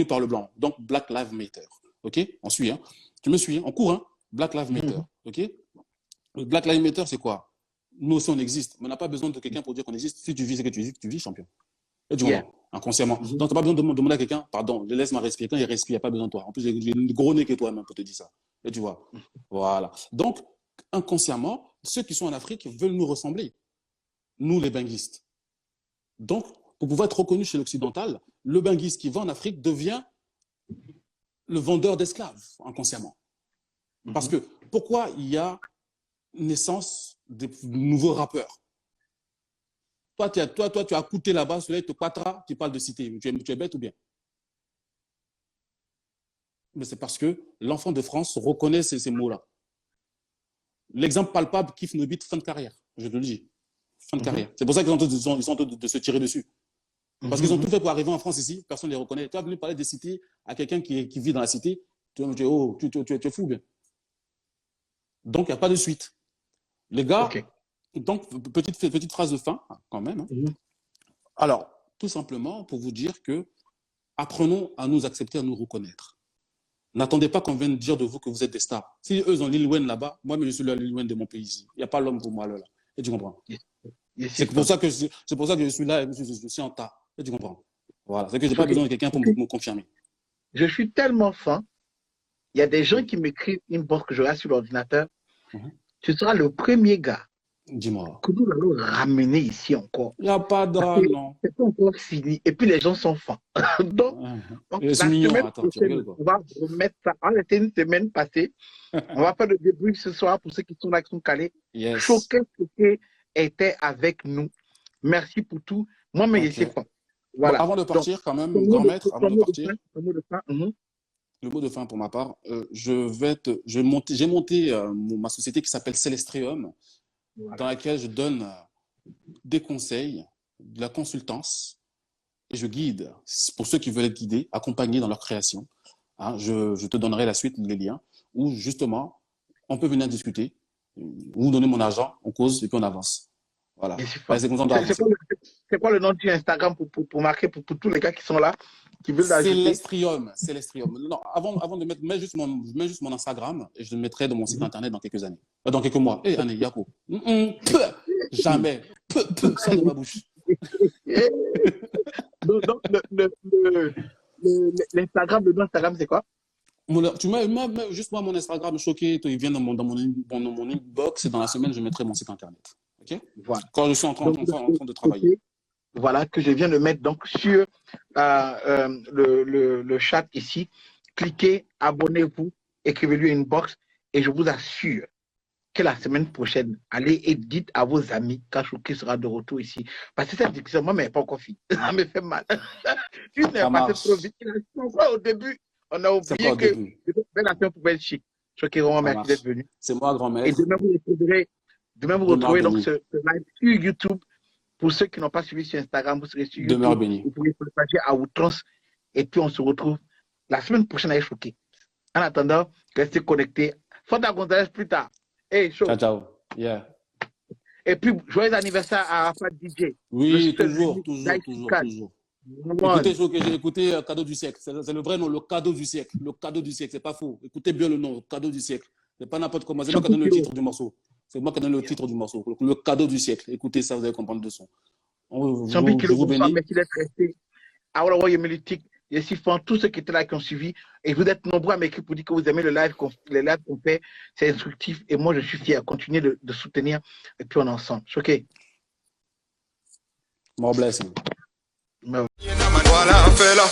par le Blanc. Donc, Black Lives Matter. OK? On suit, hein? Tu me suis, on court, hein? Black Lives Matter. OK? Le Black Lives Matter, c'est quoi? Nous aussi, on existe. Mais on n'a pas besoin de quelqu'un pour dire qu'on existe. Si tu vis ce que tu vis, champion. Et du moment, inconsciemment. Donc, tu n'as pas besoin de demander à quelqu'un, pardon, laisse-moi respirer. Quand il respire, il n'y a pas besoin de toi. En plus, j'ai une gros nez que toi-même pour te dire ça. Et tu vois. Voilà. Donc, inconsciemment, ceux qui sont en Afrique veulent nous ressembler. Nous, les benguistes. Donc, pour pouvoir être reconnu chez l'occidental, le benguiste qui va en Afrique devient le vendeur d'esclaves, inconsciemment. Parce que, pourquoi il y a naissance de nouveaux rappeurs? Toi, tu as coûté là-bas, celui-là, te quatra, tu parles de cité. Tu es bête ou bien? Mais c'est parce que l'enfant de France reconnaît ces mots-là. L'exemple palpable, Kif Nobit, fin de carrière. Je te le dis. Fin de carrière. C'est pour ça qu'ils sont en train de se tirer dessus. Parce qu'ils ont tout fait pour arriver en France ici, personne ne les reconnaît. Tu as venu parler des cités à quelqu'un qui vit dans la cité, tu es fou, bien. Donc, il n'y a pas de suite. Les gars, donc, petite phrase de fin, quand même. Hein. Alors, tout simplement, pour vous dire que apprenons à nous accepter, à nous reconnaître. N'attendez pas qu'on vienne dire de vous que vous êtes des stars. Si eux ont Lil Wayne là-bas, moi, je suis le Lil Wayne de mon pays ici. Il n'y a pas l'homme pour moi là. Et tu comprends? C'est pour ça que je suis là, je suis en tas. Et tu comprends? Voilà. C'est que je n'ai pas besoin de quelqu'un pour me confirmer. Je suis tellement fin. Il y a des gens qui m'écrivent inbox que je regarde sur l'ordinateur. Tu seras le premier gars. Dis-moi. Que nous allons ramener ici encore. Il n'y a pas de non. C'est pas encore fini. Et puis les gens sont fins. Donc la semaine prochaine, on va remettre ça. C'était une semaine passée. On va faire le début ce soir pour ceux qui sont là, qui sont calés. Choqué était avec nous. Merci pour tout. Moi, mais je sais pas. Voilà. Bon, avant de partir, donc, quand même, grand maître, avant de partir, le mot de fin pour ma part, j'ai monté ma société qui s'appelle Celestrium, dans laquelle je donne des conseils, de la consultance, et je guide, pour ceux qui veulent être guidés, accompagnés dans leur création. Hein, je te donnerai la suite, les liens, où justement, on peut venir discuter, vous donner mon argent, on cause, et puis on avance. Voilà. C'est quoi le nom du Instagram pour marquer pour tous les gars qui sont là, qui veulent l'ajouter? Celestrium. Non, avant de mettre, mets juste mon Instagram et je le mettrai dans mon site internet dans quelques années. Dans quelques mois. Anne Yako. Jamais. Sors de ma bouche. Donc, l'Instagram, le nom Instagram, c'est quoi? Tu mets juste moi mon Instagram choqué, il vient dans mon inbox et dans la semaine, je mettrai mon site internet. Okay? Voilà. Quand je suis en train de travailler. Voilà, que je viens de mettre donc sur le chat ici. Cliquez, abonnez-vous, écrivez-lui une box et je vous assure que la semaine prochaine, allez et dites à vos amis quand Chouki sera de retour ici. Parce que cette discussion, moi, mais pas encore fini. Ça me fait mal. Tu n'es passé trop vite. Au début, on a oublié que la fin pouvait être chic. Chouki, vraiment, merci d'être venu. C'est moi, grand-mère. Et demain, vous retrouvez donc ce live sur YouTube. Pour ceux qui n'ont pas suivi sur Instagram, vous serez sur YouTube. Vous pouvez partager à outrance. Et puis, on se retrouve la semaine prochaine avec Chouki. En attendant, restez connectés. Fanta Gonzalez plus tard. Hey, show. Ciao. Yeah. Et puis, joyeux anniversaire à Arafat DJ. Oui, toujours. Écoutez, j'ai écouté Cadeau du siècle. C'est le vrai nom, le cadeau du siècle. Le cadeau du siècle, c'est pas faux. Écoutez bien le nom, le cadeau du siècle. C'est pas n'importe comment. C'est moi qui donne le titre du morceau. C'est moi qui donne le titre du morceau. Le cadeau du siècle. Écoutez ça, vous allez comprendre le son. Je vous bénis. Merci d'être resté. Alors, je suis fan, tous ceux qui étaient là, qui ont suivi. Et vous êtes nombreux à m'écrire pour dire que vous aimez les lives qu'on fait. C'est instructif. Et moi, je suis fier. Continuez de soutenir. Et puis, on est ensemble. OK. More blessing. Voilà, fais-la.